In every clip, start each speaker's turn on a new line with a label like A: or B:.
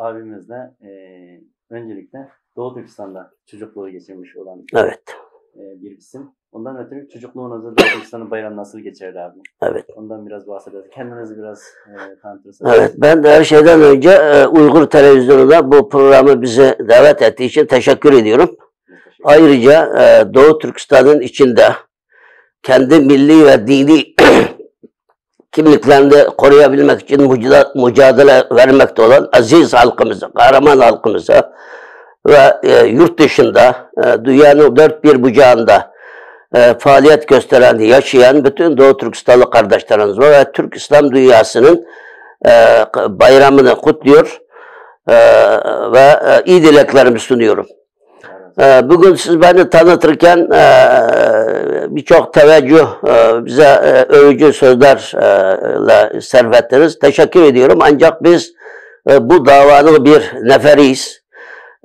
A: abimizle öncelikle Doğu Türkistan'da çocukluğu geçirmiş olan
B: Evet.
A: Bir isim. Ondan ötürü çocukluğunuzda Doğu Türkistan'ın bayramı nasıl geçerdi abi?
B: Evet.
A: Ondan biraz bahsederiz. Kendinizi biraz tanıtırsanız.
B: Evet. Ben de her şeyden önce Uygur Televizyonu'na bu programı bize davet ettiği için teşekkür ediyorum. Ayrıca Doğu Türkistan'ın içinde kendi milli ve dini kimliklerini koruyabilmek için mücadele vermekte olan aziz halkımıza, kahraman halkımıza ve yurt dışında dünyanın dört bir bucağında faaliyet gösteren, yaşayan bütün Doğu Türkistanlı kardeşlerimiz var ve Türk İslam dünyasının bayramını kutluyor ve iyi dileklerimi sunuyorum. Bugün siz beni tanıtırken birçok teveccüh, bize övücü sözlerle sarf ettiniz. Teşekkür ediyorum. Ancak biz bu davanın bir neferiyiz.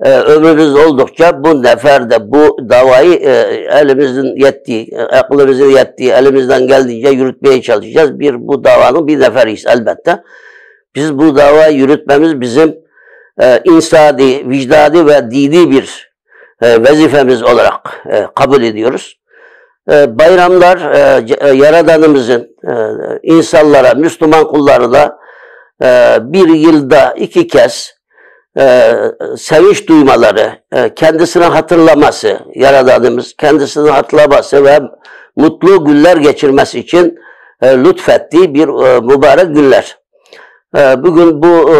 B: Ömrümüz oldukça bu neferde bu davayı elimizin yettiği, aklımızın yettiği, elimizden geldiğince yürütmeye çalışacağız. Bu davanın bir neferiyiz elbette. Biz bu davayı yürütmemiz bizim insani, vicdani ve dini bir vazifemiz olarak kabul ediyoruz. Bayramlar Yaradanımızın insanlara, Müslüman kullarına bir yılda 2 kez sevinç duymaları, kendisini hatırlaması, Yaradanımız kendisini hatırlaması ve mutlu günler geçirmesi için lütfettiği bir mübarek günler. Bugün bu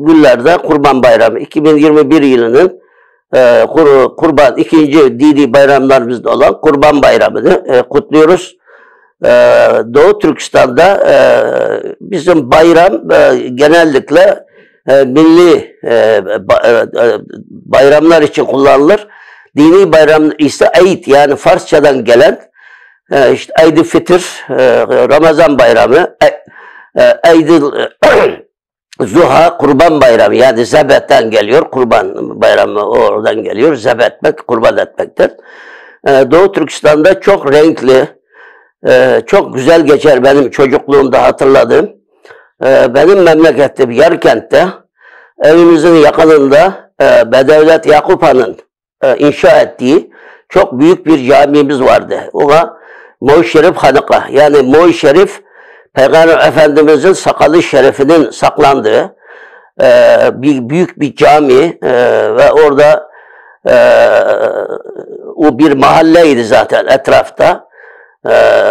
B: günlerde Kurban Bayramı, 2021 yılının Kurban, ikinci dini bayramlarımızda olan Kurban Bayramı'nı kutluyoruz. Doğu Türkistan'da bizim bayram genellikle milli bayramlar için kullanılır. Dini bayram ise Eid, yani Farsçadan gelen işte Eid-i Fitr, Ramazan Bayramı, Eid-i Zuha, Kurban Bayramı, yani zebhetten geliyor, Kurban Bayramı oradan geliyor, zebh etmek, kurban etmektir. Doğu Türkistan'da çok renkli, çok güzel geçer benim çocukluğumda hatırladığım. Benim memleketim Yarkent'te, evimizin yakınında Bedevlet Yakup Han'ın inşa ettiği çok büyük bir camimiz vardı. Ona Moy Şerif Hanıka, yani Moy Şerif, Peygamber Efendimiz'in sakalı şerefinin saklandığı büyük bir cami ve orada o bir mahalleydi zaten etrafta.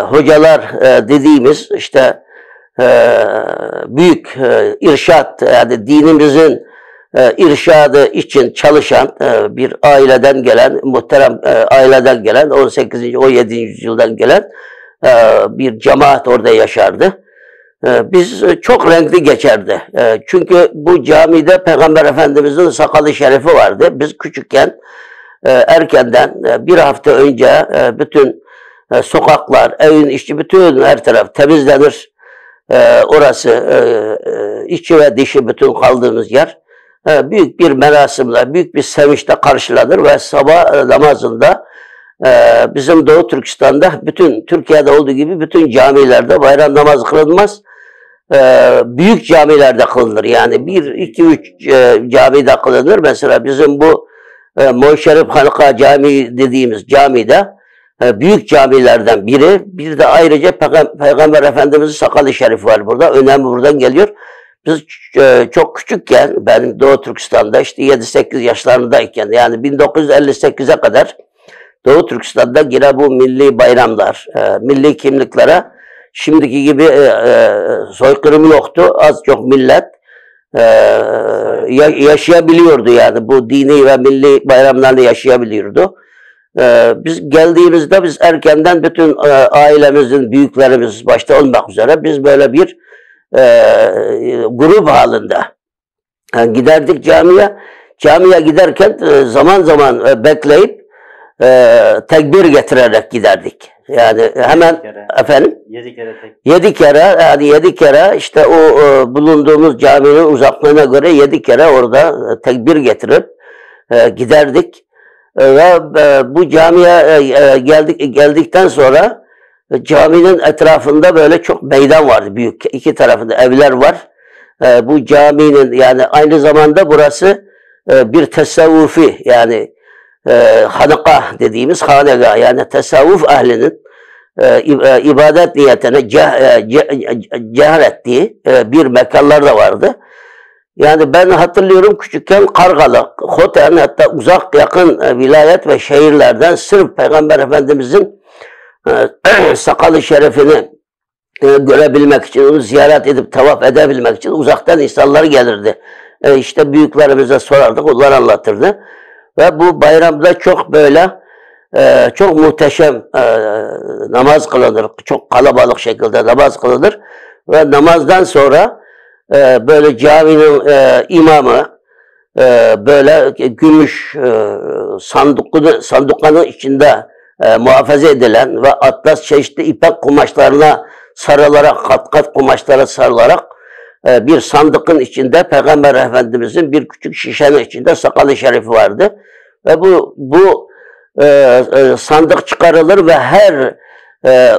B: Hocalar dediğimiz işte büyük irşat, yani dinimizin irşadı için çalışan bir aileden gelen, muhterem aileden gelen, 18. 17. yüzyıldan gelen bir cemaat orada yaşardı. Biz çok renkli geçerdi. Çünkü bu camide Peygamber Efendimiz'in sakalı şerifi vardı. Biz küçükken erkenden bir hafta önce bütün sokaklar, evin içi, bütün her taraf temizlenir. Orası içi ve dışı bütün kaldığımız yer büyük bir merasimle, büyük bir sevinçle karşılanır ve sabah namazında bizim Doğu Türkistan'da, bütün Türkiye'de olduğu gibi bütün camilerde bayram namazı kılınmaz. Büyük camilerde kılınır. Yani 1, 2, 3 camide kılınır. Mesela bizim bu Moy Şerif Hanıka Camii dediğimiz camide büyük camilerden biri. Bir de ayrıca Peygamber Efendimiz'in sakalı şerifi var burada. Önemi buradan geliyor. Biz çok küçükken, benim Doğu Türkistan'da işte 7-8 yaşlarındayken, yani 1958'e kadar Doğu Türkistan'da yine bu milli bayramlar, milli kimliklere şimdiki gibi soykırım yoktu. Az çok millet yaşayabiliyordu, yani bu dini ve milli bayramlarını yaşayabiliyordu. Biz geldiğimizde biz erkenden bütün ailemizin, büyüklerimiz başta olmak üzere biz böyle bir grup halinde giderdik camiye. Camiye giderken zaman zaman bekleyip tekbir getirerek giderdik. Yani hemen
A: 7 kere.
B: Efendim?
A: 7 kere tekbir.
B: 7 kere, yani 7 kere işte o bulunduğumuz caminin uzaklığına göre 7 kere orada tekbir getirip giderdik. Ve bu camiye geldikten sonra caminin etrafında böyle çok meydan vardı büyük. 2 tarafında evler var. bu caminin yani aynı zamanda burası bir tesavvufi yani hanıkah dediğimiz hanegah yani tasavvuf ehlinin ibadet niyetine cehar ettiği bir mekanlar da vardı. Yani ben hatırlıyorum küçükken Kargalı, Hoten hatta uzak yakın vilayet ve şehirlerden sırf Peygamber Efendimizin sakalı şerefini görebilmek için, onu ziyaret edip tavaf edebilmek için uzaktan insanlar gelirdi. İşte büyüklerimize sorardık, onlar anlatırdı. Ve bu bayramda çok böyle çok muhteşem namaz kılınır. Çok kalabalık şekilde namaz kılınır. Ve namazdan sonra böyle caminin imamı böyle gümüş sandukanın içinde muhafaza edilen ve atlas çeşitli ipek kumaşlarına sarılarak, kat kat kumaşlara sarılarak bir sandıkın içinde Peygamber Efendimizin bir küçük şişenin içinde sakalı şerifi vardı. Ve bu sandık çıkarılır ve her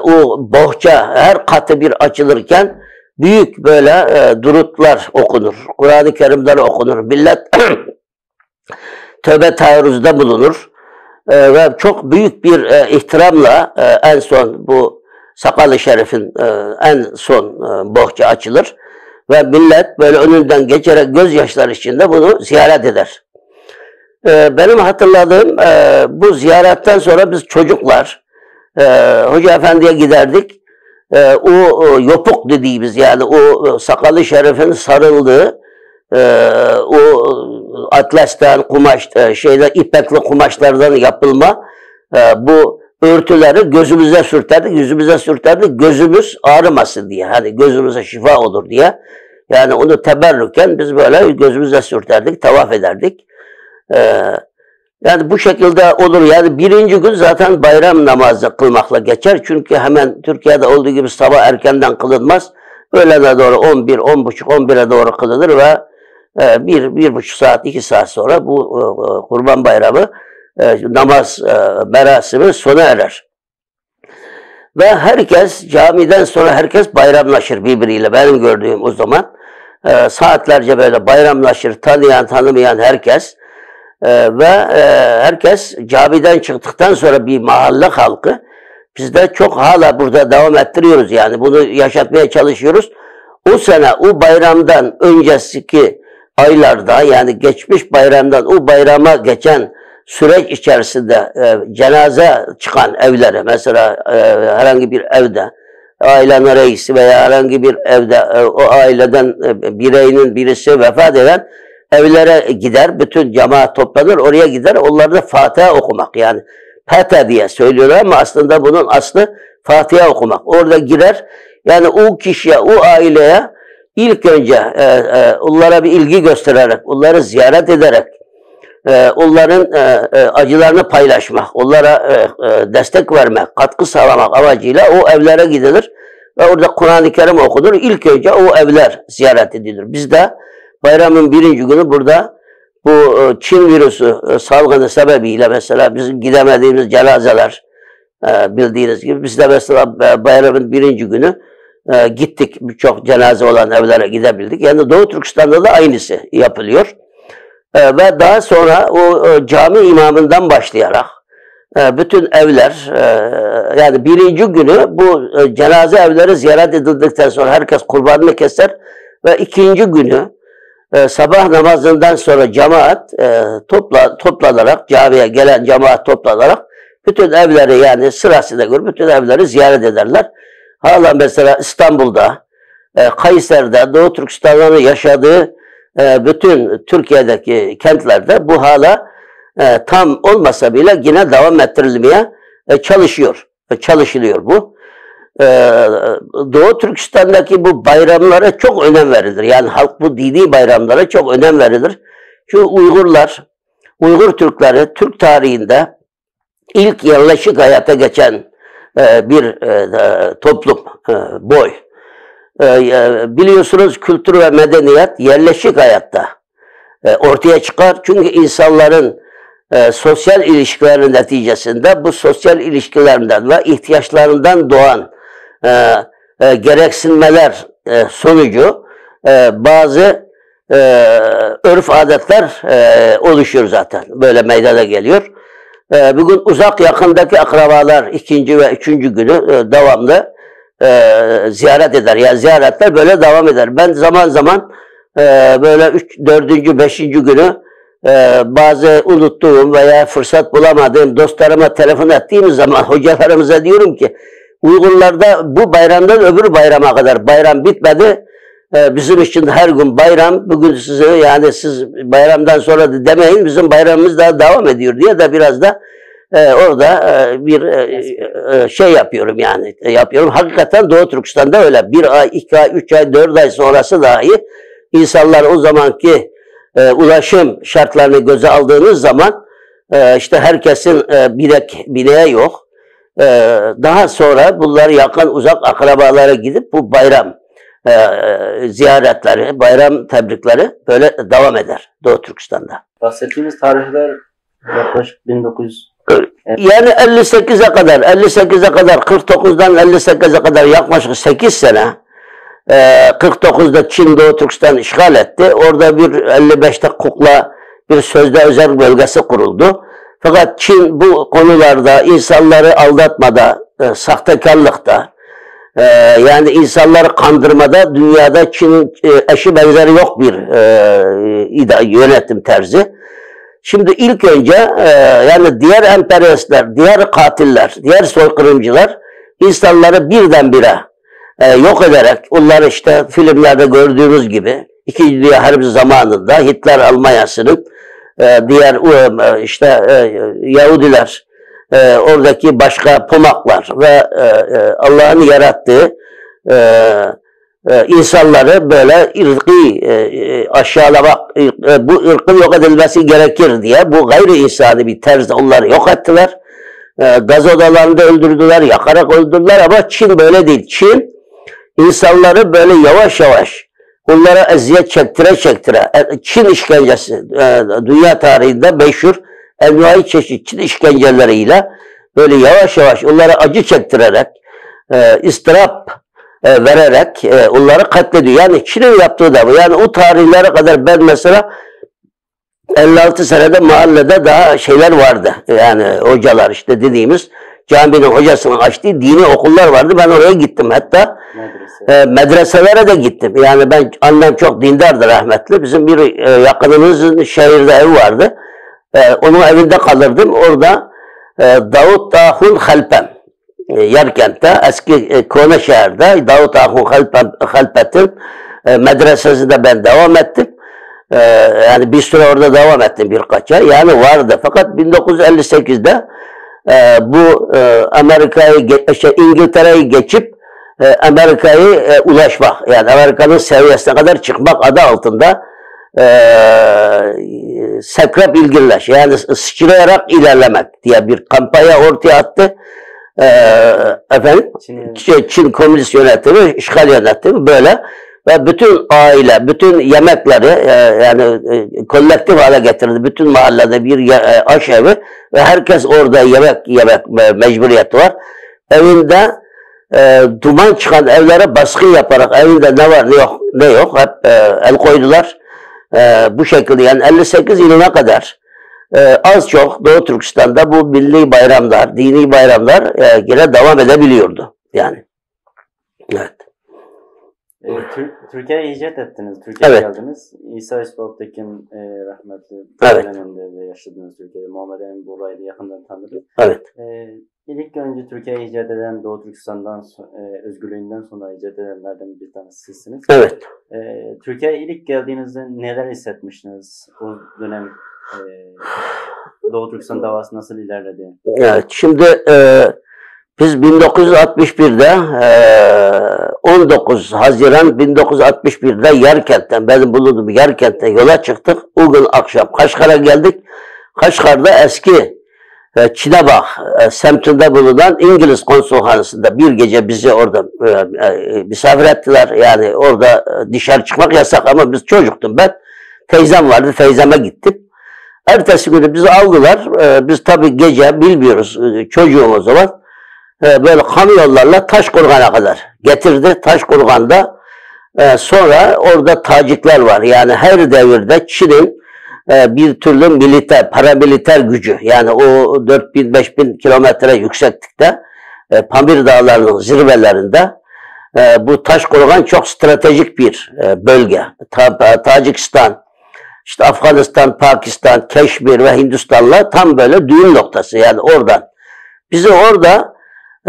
B: o bohça, her katı bir açılırken büyük böyle durutlar okunur. Kur'an-ı Kerimler okunur. Millet tövbe taarruzda bulunur. Ve çok büyük bir ihtiramla en son bu sakalı şerifin en son bohça açılır. Ve millet böyle önünden geçerek gözyaşları içinde bunu ziyaret eder. Benim hatırladığım bu ziyaretten sonra biz çocuklar Hoca Efendi'ye giderdik. O yopuk dediğimiz yani o sakalı şerifin sarıldığı o atlastan kumaş ipekli kumaşlardan yapılma bu örtüleri gözümüze sürterdik, yüzümüze sürterdik, gözümüz ağrımasın diye. Hani gözümüze şifa olur diye. Yani onu teberrüken biz böyle gözümüze sürterdik, tavaf ederdik. Yani bu şekilde olur. Yani birinci gün zaten bayram namazı kılmakla geçer. Çünkü hemen Türkiye'de olduğu gibi sabah erkenden kılınmaz. Öğlene doğru 11, 10.30, 11'e doğru kılınır ve 1,5 saat, 2 saat sonra bu Kurban Bayramı namaz merasimi sona erer. Ve herkes camiden sonra herkes bayramlaşır birbiriyle. Benim gördüğüm o zaman saatlerce böyle bayramlaşır. Tanıyan tanımayan herkes ve herkes camiden çıktıktan sonra bir mahalle halkı biz de çok hala burada devam ettiriyoruz yani bunu yaşatmaya çalışıyoruz. O sene o bayramdan önceki aylarda yani geçmiş bayramdan o bayrama geçen süreç içerisinde cenaze çıkan evlere mesela herhangi bir evde ailenin reisi veya herhangi bir evde o aileden bireyinin birisi vefat eden evlere gider, bütün cemaat toplanır, oraya gider, onlarda Fatiha okumak yani Fatiha diye söylüyorlar ama aslında bunun aslı Fatiha okumak. Orada girer, yani o kişiye, o aileye ilk önce onlara bir ilgi göstererek, onları ziyaret ederek, onların acılarını paylaşmak, onlara destek vermek, katkı sağlamak amacıyla o evlere gidilir ve orada Kur'an-ı Kerim okunur. İlk önce o evler ziyaret edilir. Biz de bayramın birinci günü burada bu Çin virüsü salgını sebebiyle mesela bizim gidemediğimiz cenazeler bildiğiniz gibi biz de mesela bayramın birinci günü gittik. Birçok cenaze olan evlere gidebildik. Yani Doğu Türkistan'da da aynısı yapılıyor. Ve daha sonra o cami imamından başlayarak bütün evler yani birinci günü bu cenaze evleri ziyaret edildikten sonra herkes kurbanını keser ve ikinci günü sabah namazından sonra cemaat toplanarak camiye gelen cemaat toplanarak bütün evleri yani sırasına göre bütün evleri ziyaret ederler. Hala mesela İstanbul'da, Kayseri'de, Doğu Türkistan'ın yaşadığı bütün Türkiye'deki kentlerde bu hala tam olmasa bile yine devam ettirilmeye çalışılıyor bu. Doğu Türkistan'daki bu bayramlara çok önem verilir. Yani halk bu dini bayramlara çok önem verilir. Şu Uygurlar, Uygur Türkleri Türk tarihinde ilk yerleşik hayata geçen bir toplum, boy. Biliyorsunuz kültür ve medeniyet yerleşik hayatta ortaya çıkar. Çünkü insanların sosyal ilişkilerin neticesinde bu sosyal ilişkilerinden ve ihtiyaçlarından doğan gereksinmeler sonucu bazı örf adetler oluşuyor zaten. Böyle meydana geliyor. Bugün uzak yakındaki akrabalar ikinci ve üçüncü günü devamlı ziyaret eder. Yani ziyaretler böyle devam eder. Ben zaman zaman böyle dördüncü, beşinci günü bazı unuttuğum veya fırsat bulamadığım dostlarıma telefon ettiğim zaman hocalarımıza diyorum ki Uygurlarda bu bayramdan öbür bayrama kadar bayram bitmedi. Bizim için her gün bayram. Bugün size yani siz bayramdan sonra da demeyin bizim bayramımız daha devam ediyor diye de biraz da orada bir şey yapıyorum yani. Yapıyorum. Hakikaten Doğu Türkistan'da öyle. 1 ay, 2 ay, 3 ay, 4 ay sonrası dahi insanlar o zamanki ulaşım şartlarını göze aldığınız zaman işte herkesin bineğe yok. Daha sonra bunlar yakın uzak akrabalara gidip bu bayram ziyaretleri, bayram tebrikleri böyle devam eder Doğu Türkistan'da.
A: Bahsettiğimiz tarihler yaklaşık 1900.
B: Yani 58'e kadar, 49'dan 58'e kadar yaklaşık 8 sene 49'da Çin Doğu Türkistan işgal etti. Orada bir 55'te kukla bir sözde özel bölgesi kuruldu. Fakat Çin bu konularda insanları aldatmada, sahtekarlıkta, yani insanları kandırmada dünyada Çin'in eşi benzeri yok bir yönetim tarzı. Şimdi ilk önce yani diğer emperyalistler, diğer katiller, diğer soykırımcılar insanları birdenbire yok ederek onları işte filmlerde gördüğümüz gibi İkinci Dünya Harbi zamanında Hitler Almanyası'nın diğer işte Yahudiler, oradaki başka pomaklar ve Allah'ın yarattığı insanları böyle ırkı aşağılamak, bu ırkın yok edilmesi gerekir diye bu gayri insani bir tarzda onları yok ettiler. Gaz odalarında öldürdüler, yakarak öldürdüler ama Çin böyle değil. Çin insanları böyle yavaş yavaş onlara eziyet çektire Çin işkencesi dünya tarihinde meşhur envai çeşit Çin işkenceleriyle böyle yavaş yavaş onlara acı çektirerek istirap vererek onları katlediyor. Yani Çin'in yaptığı da bu. Yani o tarihlere kadar ben mesela 56 senede mahallede daha şeyler vardı. Yani hocalar işte dediğimiz caminin hocasının açtığı dini okullar vardı. Ben oraya gittim. Hatta medreselere de gittim. Yani annem çok dindardı rahmetli. Bizim bir yakınımızın şehirde ev vardı. Onun evinde kalırdım. Orada Davut Ahun Halpem Yarkent'te eski Konaşehir'de Davut Ahun Halpet'in medresesinde ben devam ettim. Yani bir süre orada devam ettim birkaç ay. Yani vardı. Fakat 1958'de bu İngiltere'yi geçip Amerika'yı ulaşmak, yani Amerika'nın seviyesine kadar çıkmak adı altında sekrep ilgilileş, yani sıçrayarak ilerlemek diye bir kampanya ortaya attı. Çin Komünist Yönetimi, işgal yönetimi böyle ve bütün aile, bütün yemekleri yani kolektif hale getirdi. Bütün mahallede bir aşevi ve herkes orada yemek mecburiyeti var. Evinde duman çıkan evlere baskı yaparak evinde ne var ne yok hep el koydular. Bu şekilde yani 58 yılına kadar az çok Doğu Türkistan'da bu milli bayramlar, dini bayramlar yine devam edebiliyordu yani. Evet.
A: Türkiye'ye hicret ettiniz, Türkiye'ye geldiniz. İsa İsmail Tekin rahmetli döneminde yaşadığınız Türkiye'de Muhammed Emin Buray'ı yakından tanıdık.
B: Evet.
A: İlk önce Türkiye'ye hicret eden Doğu Türkistan'dan özgürlüğünden sonra hicret edenlerden bir tanesi sizsiniz.
B: Evet.
A: Türkiye'ye ilk geldiğinizde neler hissetmiştiniz? O dönem Doğu Türkistan davası nasıl ilerledi?
B: Evet, şimdi biz 1961'de 19 Haziran 1961'de Yarkent'ten, benim bulunduğum Yarkent'ten yola çıktık. O gün akşam Kaşgar'a geldik. Kaşgar'da eski Çinebağ semtinde bulunan İngiliz konsolhanasında bir gece bizi orada misafir ettiler. Yani orada dışarı çıkmak yasak ama biz çocuktum ben. Teyzem vardı, teyzeme gittim. Ertesi günü bizi aldılar. Biz tabii gece bilmiyoruz, çocuğum o zaman. Böyle kamyonlarla Taşkurgan'a kadar getirdi. Taşkurgan'da Sonra orada Tacikler var. Yani her devirde Çin'in bir türlü militer, paramiliter gücü, yani o 4000-5000 kilometre yükseklikte Pamir Dağları'nın zirvelerinde bu Taşkorugan çok stratejik bir bölge. Tacikistan, işte Afganistan, Pakistan, Keşmir ve Hindistan'la tam böyle düğüm noktası, yani oradan. Bizi orada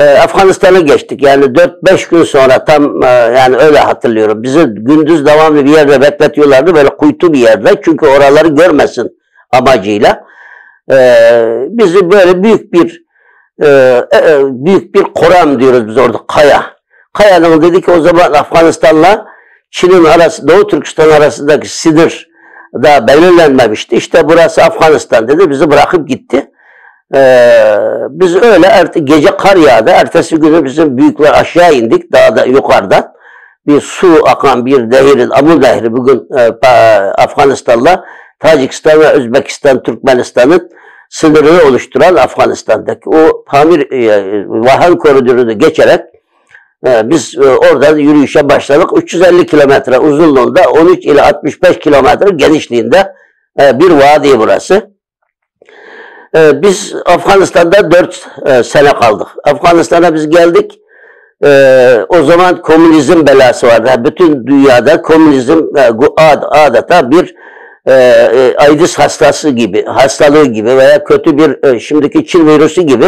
B: Afganistan'a geçtik. Yani 4-5 gün sonra tam yani öyle hatırlıyorum. Bizi gündüz devamlı bir yerde bekletiyorlardı. Böyle kuytu bir yerde. Çünkü oraları görmesin amacıyla. Bizi böyle büyük bir koram diyoruz biz orada, kaya. Kayanın dedi ki o zaman Afganistan'la Çin'in arası, Doğu Türkistan arasındaki sınır daha belirlenmemişti. İşte burası Afganistan dedi. Bizi bırakıp gitti. Biz öyle gece kar yağdı. Ertesi günü bizim büyükler aşağı indik. Dağda yukarıdan. Bir su akan bir nehrin, Amur Nehri bugün Afganistan'la Tacikistan ve Özbekistan, Türkmenistan'ın sınırını oluşturan Afganistan'daki o Pamir Vahan koridorunu geçerek biz oradan yürüyüşe başladık. 350 kilometre uzunluğunda, 13 ile 65 kilometre genişliğinde bir vadi burası. Biz Afganistan'da 4 sene kaldık. Afganistan'a biz geldik. O zaman komünizm belası vardı. Bütün dünyada komünizm adeta bir AIDS hastalığı gibi veya kötü bir şimdiki Çin virüsü gibi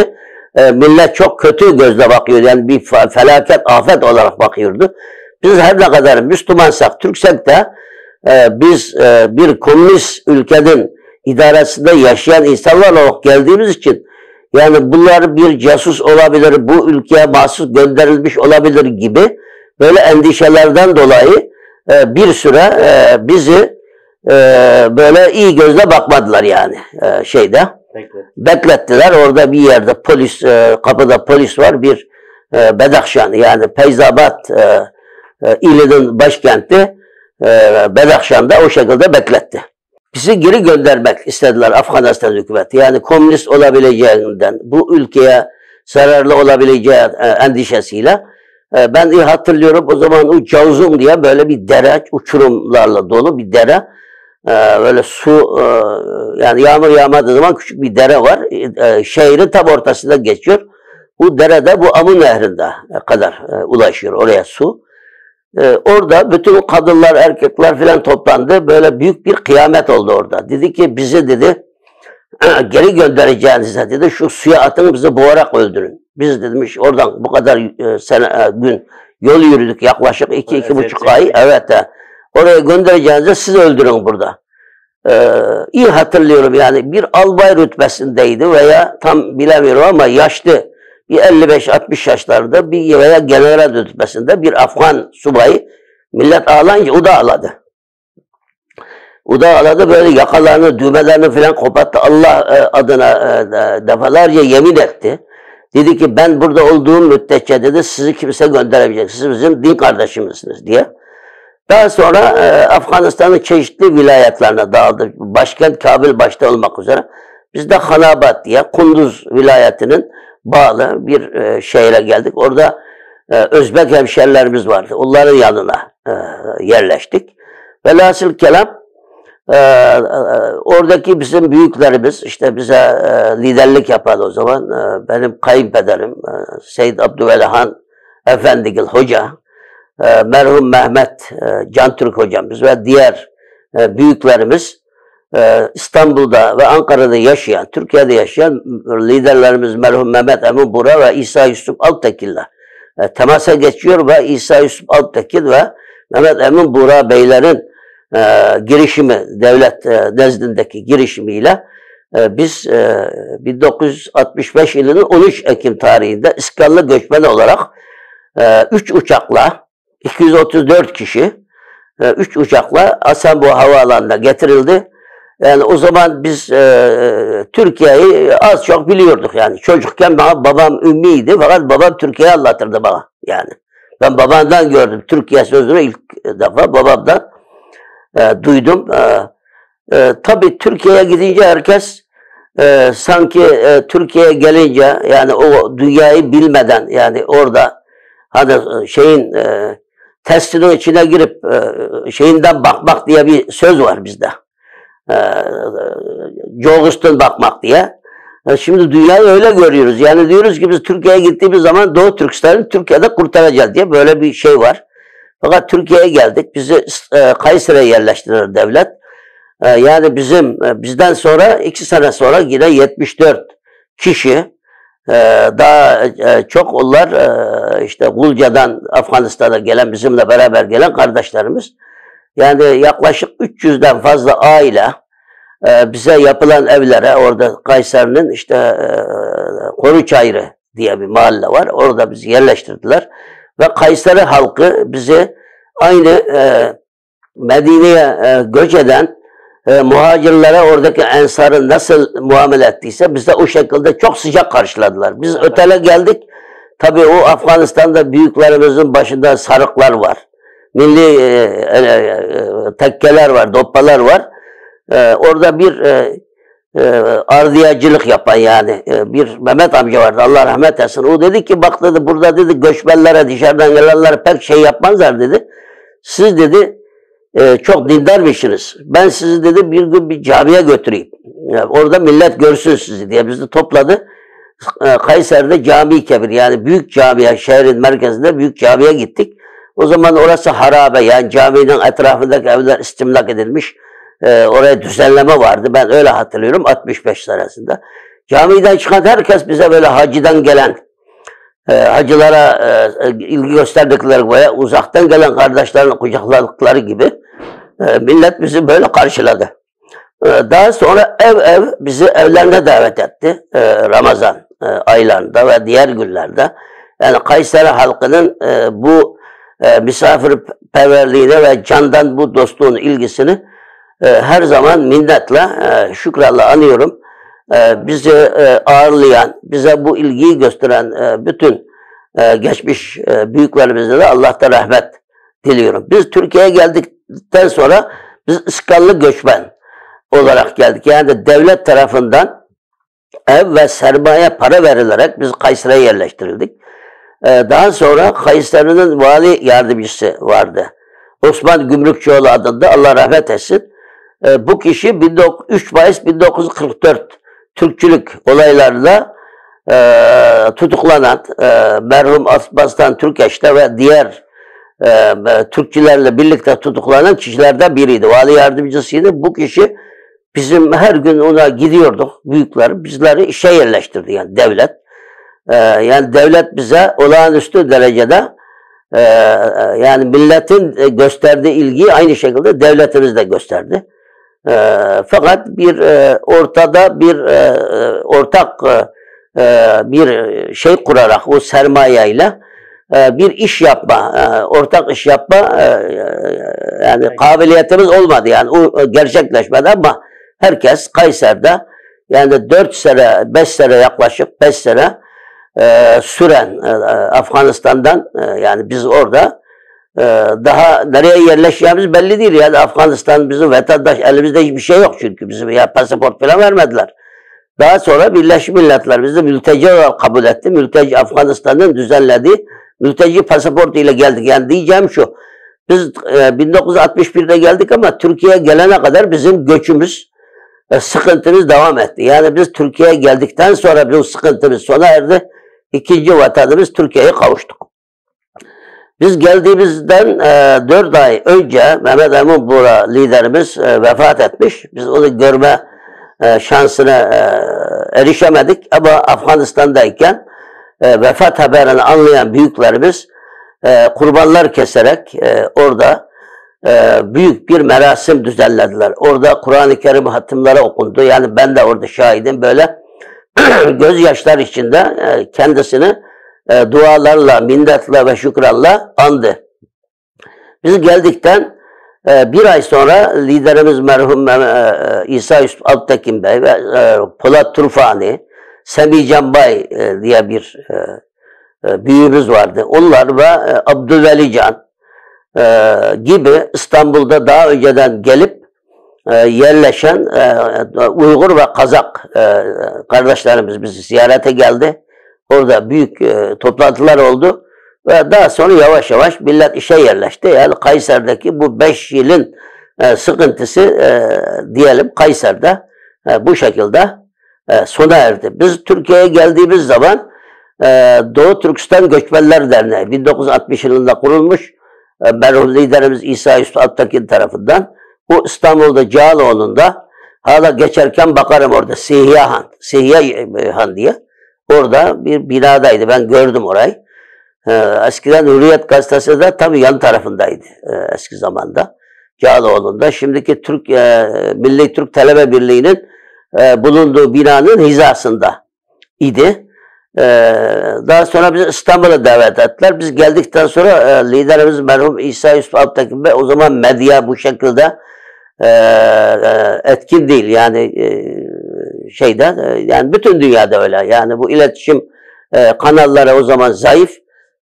B: millet çok kötü gözle bakıyordu. Yani bir felaket, afet olarak bakıyordu. Biz her ne kadar Müslümansak, Türksek de biz bir komünist ülkenin idaresinde yaşayan insanlar olarak geldiğimiz için, yani bunlar bir casus olabilir, bu ülkeye mahsus gönderilmiş olabilir gibi böyle endişelerden dolayı bir süre bizi böyle iyi gözle bakmadılar yani beklettiler. Orada bir yerde polis, kapıda polis var, bir Bedakşan, yani Feyzabad ilinin başkenti Bedakşan'da o şekilde bekletti. Bizi geri göndermek istediler Afganistan hükümeti. Yani komünist olabileceğinden, bu ülkeye zararlı olabileceği endişesiyle. Ben iyi hatırlıyorum, o zaman o Cavzum diye böyle bir dere, uçurumlarla dolu bir dere. Böyle su, yani yağmur yağmadığı zaman küçük bir dere var. Şehrin tam ortasında geçiyor. Bu derede bu Amur Nehri'nde kadar ulaşıyor oraya su. Orada bütün kadınlar, erkekler filan toplandı. Böyle büyük bir kıyamet oldu orada. Dedi ki bizi dedi geri göndereceğinize dedi şu suya atın, bizi boğarak öldürün. Biz demiş oradan bu kadar gün yol yürüdük, yaklaşık 2-2,5 ay. Evet. Oraya göndereceğinize sizi öldürün burada. İyi hatırlıyorum, yani bir albay rütbesindeydi veya tam bilemiyorum ama yaşlı. Bir 55-60 yaşlarında bir veya general rütbesinde bir Afgan subayı, millet ağlayınca o da ağladı. O da ağladı, böyle yakalarını, düğmelerini falan koparttı. Allah adına defalarca yemin etti. Dedi ki ben burada olduğum müddetçe dedi sizi kimse gönderemeyecek. Siz bizim din kardeşimizsiniz diye. Daha sonra Afganistan'ın çeşitli vilayetlerine dağıldı. Başkent Kabil başta olmak üzere. Biz de Hanabat diye Kunduz vilayetinin bağlı bir şehre geldik. Orada Özbek hemşerilerimiz vardı. Onların yanına yerleştik. Velhasıl kelam oradaki bizim büyüklerimiz, işte bize liderlik yapan o zaman benim kayınpederim Seyyid Abdüvelihan Efendigil Hoca, merhum Mehmet Cantürk hocamız ve diğer büyüklerimiz, İstanbul'da ve Ankara'da yaşayan, Türkiye'de yaşayan liderlerimiz merhum Mehmet Emin Bura ve İsa Yusuf Altekin'le temasa geçiyor ve İsa Yusuf Altekin ve Mehmet Emin Bura beylerin girişimi, devlet nezdindeki girişimiyle biz 1965 yılının 13 Ekim tarihinde İskanlı göçmen olarak 3 uçakla 234 kişi 3 uçakla Asenbo Havaalanı'na getirildi. Yani o zaman biz Türkiye'yi az çok biliyorduk yani. Çocukken babam ümmiydi fakat babam Türkiye'yi anlatırdı bana yani. Ben babamdan gördüm Türkiye sözünü ilk defa babamdan duydum. Tabii Türkiye'ye gidince herkes sanki Türkiye'ye gelince yani o dünyayı bilmeden yani orada hani testinin içine girip şeyinden bakmak diye bir söz var bizde. Jogus'tan bakmak diye. Şimdi dünyayı öyle görüyoruz. Yani diyoruz ki biz Türkiye'ye gittiğimiz zaman Doğu Türkistan'ı Türkiye'de kurtaracağız diye böyle bir şey var. Fakat Türkiye'ye geldik. Bizi Kayseri'ye yerleştirir devlet. Yani bizden sonra 2 sene sonra yine 74 kişi daha çok onlar işte Gulca'dan Afganistan'a gelen bizimle beraber gelen kardeşlerimiz. Yani yaklaşık 300'den fazla aile bize yapılan evlere orada Kayseri'nin işte Koruçayrı diye bir mahalle var. Orada bizi yerleştirdiler. Ve Kayseri halkı bizi aynı Medine'ye göç eden muhacirlere oradaki ensarın nasıl muamele ettiyse biz de o şekilde çok sıcak karşıladılar. Biz otele geldik. Tabii o Afganistan'da büyüklerimizin başında sarıklar var. Milli tekkeler var, doppalar var. Orada bir ardiyacılık yapan yani bir Mehmet amca vardı, Allah rahmet etsin. O dedi ki bak dedi burada dedi göçmenlere dışarıdan gelenlere pek şey yapmazlar dedi. Siz dedi çok dindarmışsınız. Ben sizi dedi bir gün bir camiye götüreyim. Yani orada millet görsün sizi diye bizi topladı. Kayseri'de Cami-i Kebir yani büyük camiye, şehrin merkezinde büyük camiye gittik. O zaman orası harabe yani caminin etrafındaki evler istimlak edilmiş. Oraya düzenleme vardı. Ben öyle hatırlıyorum 65 senesinde. Camiden çıkan herkes bize böyle hacıdan gelen hacılara ilgi gösterdikleri böyle uzaktan gelen kardeşlerini kucakladıkları gibi millet bizi böyle karşıladı. Daha sonra ev bizi evlerine davet etti. Ramazan aylarında ve diğer günlerde. Yani Kayseri halkının bu misafirperverliğine ve candan bu dostluğun ilgisini her zaman minnetle, şükranla anıyorum. Bizi ağırlayan, bize bu ilgiyi gösteren bütün geçmiş büyüklerimize de Allah'tan rahmet diliyorum. Biz Türkiye'ye geldikten sonra biz ıskallı göçmen olarak geldik. Yani devlet tarafından ev ve sermaye para verilerek biz Kayseri'ye yerleştirildik. Daha sonra Kayseri'nin vali yardımcısı vardı. Osman Gümrükçioğlu adında, Allah rahmet etsin. Bu kişi 3 Mayıs 1944 Türkçülük olaylarında tutuklanan merhum Asbastan Türkeş'te ve diğer Türkçülerle birlikte tutuklanan kişilerden biriydi. Vali yardımcısıydı. Bu kişi bizim her gün ona gidiyorduk. Büyükler bizleri işe yerleştirdi yani devlet. Yani devlet bize olağanüstü derecede yani milletin gösterdiği ilgiyi aynı şekilde devletimiz de gösterdi. Fakat bir ortada bir ortak bir şey kurarak o sermayeyle bir iş yapma, ortak iş yapma yani kabiliyetimiz olmadı yani o gerçekleşmedi ama herkes Kayseri'de yani 4 sene, 5 sene yaklaşık 5 sene süren Afganistan'dan yani biz orada daha nereye yerleşeceğimiz belli değil. Yani Afganistan bizim vatandaş, elimizde hiçbir şey yok çünkü bizim ya pasaport falan vermediler. Daha sonra Birleşmiş Milletler bizi mülteci olarak kabul etti. Mülteci Afganistan'ın düzenlediği mülteci pasaportu ile geldik. Yani diyeceğim şu, biz 1961'de geldik ama Türkiye'ye gelene kadar bizim göçümüz, sıkıntımız devam etti. Yani biz Türkiye'ye geldikten sonra bu sıkıntımız sona erdi. İkinci vatanımız Türkiye'ye kavuştuk. Biz geldiğimizden 4 ay önce Mehmet Emin Bura liderimiz vefat etmiş. Biz onu görme şansına erişemedik ama Afganistan'dayken vefat haberini anlayan büyüklerimiz kurbanlar keserek orada büyük bir merasim düzenlediler. Orada Kur'an-ı Kerim hatimleri okundu. Yani ben de orada şahidim böyle gözyaşlar içinde kendisini dualarla, minnetle ve şükranla andı. Biz geldikten bir ay sonra liderimiz merhum İsa Yusuf Altekin Bey ve Polat Turfani, Semih Canbay diye bir büyüğümüz vardı. Onlar ve Abdülveli Can gibi İstanbul'da daha önceden gelip yerleşen Uygur ve Kazak kardeşlerimiz bizi ziyarete geldi. Orada büyük toplantılar oldu. Ve daha sonra yavaş yavaş millet işe yerleşti. Yani Kayseri'deki bu 5 yılın sıkıntısı diyelim Kayseri'de bu şekilde sona erdi. Biz Türkiye'ye geldiğimiz zaman Doğu Türkistan Göçmenler Derneği 1960 yılında kurulmuş. Merhum liderimiz İsa Yusuf Alptekin tarafından. Bu İstanbul'da Cağaloğlu'nda hala geçerken bakarım orada Sihya Han diye. Orada bir binadaydı. Ben gördüm orayı. Eskiden Hürriyet Gazetesi de tabii yan tarafındaydı eski zamanda. Cağaloğlu'nda. Şimdiki Milli Türk Talebe Birliği'nin bulunduğu binanın hizasında idi. Daha sonra bizi İstanbul'a davet ettiler. Biz geldikten sonra liderimiz merhum İsa Yusuf Alptekin Bey, o zaman medya bu şekilde etkin değil. Yani yani bütün dünyada öyle. Yani bu iletişim kanalları o zaman zayıf.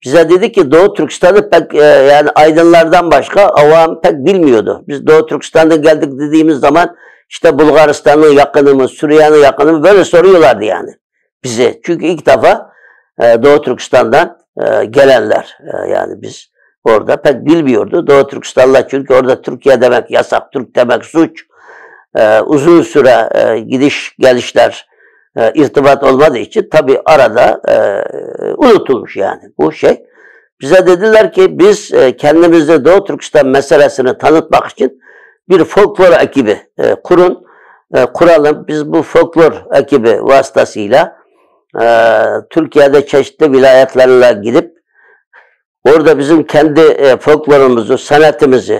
B: Bize dedi ki Doğu Türkistan'ı pek yani aydınlardan başka avam pek bilmiyordu. Biz Doğu Türkistan'da geldik dediğimiz zaman işte Bulgaristan'ın yakını mı, Suriye'nin yakını mı böyle soruyorlardı yani bize. Çünkü ilk defa Doğu Türkistan'dan gelenler yani biz orada pek bilmiyordu. Doğu Türkistan'la, çünkü orada Türkiye demek yasak, Türk demek suç. Uzun süre gidiş gelişler irtibat olmadığı için tabii arada unutulmuş yani bu şey. Bize dediler ki biz kendimizde Doğu Türkistan meselesini tanıtmak için bir folklor ekibi kuralım. Biz bu folklor ekibi vasıtasıyla Türkiye'de çeşitli vilayetlerle gidip orada bizim kendi folklorumuzu, sanatımızı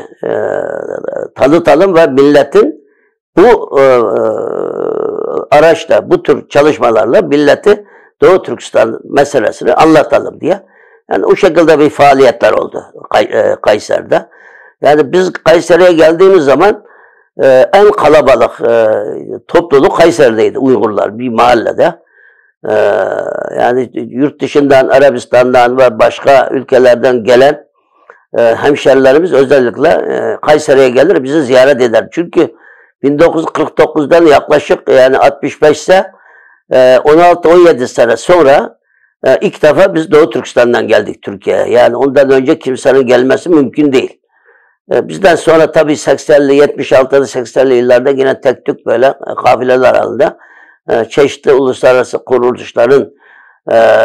B: tanıtalım ve milletin bu araçla, bu tür çalışmalarla milleti Doğu Türkistan meselesini anlatalım diye. Yani o şekilde bir faaliyetler oldu Kayseri'de. Yani biz Kayseri'ye geldiğimiz zaman en kalabalık topluluk Kayseri'deydi, Uygurlar bir mahallede. Yani yurt dışından, Arabistan'dan ve başka ülkelerden gelen hemşerilerimiz özellikle Kayseri'ye gelir, bizi ziyaret eder. Çünkü 1949'dan yaklaşık yani 65 ise 16-17 sene sonra ilk defa biz Doğu Türkistan'dan geldik Türkiye'ye. Yani ondan önce kimsenin gelmesi mümkün değil. Bizden sonra tabii 80'li, 76'lı, 80'li yıllarda yine tek tük böyle kafileler halinde çeşitli uluslararası kuruluşların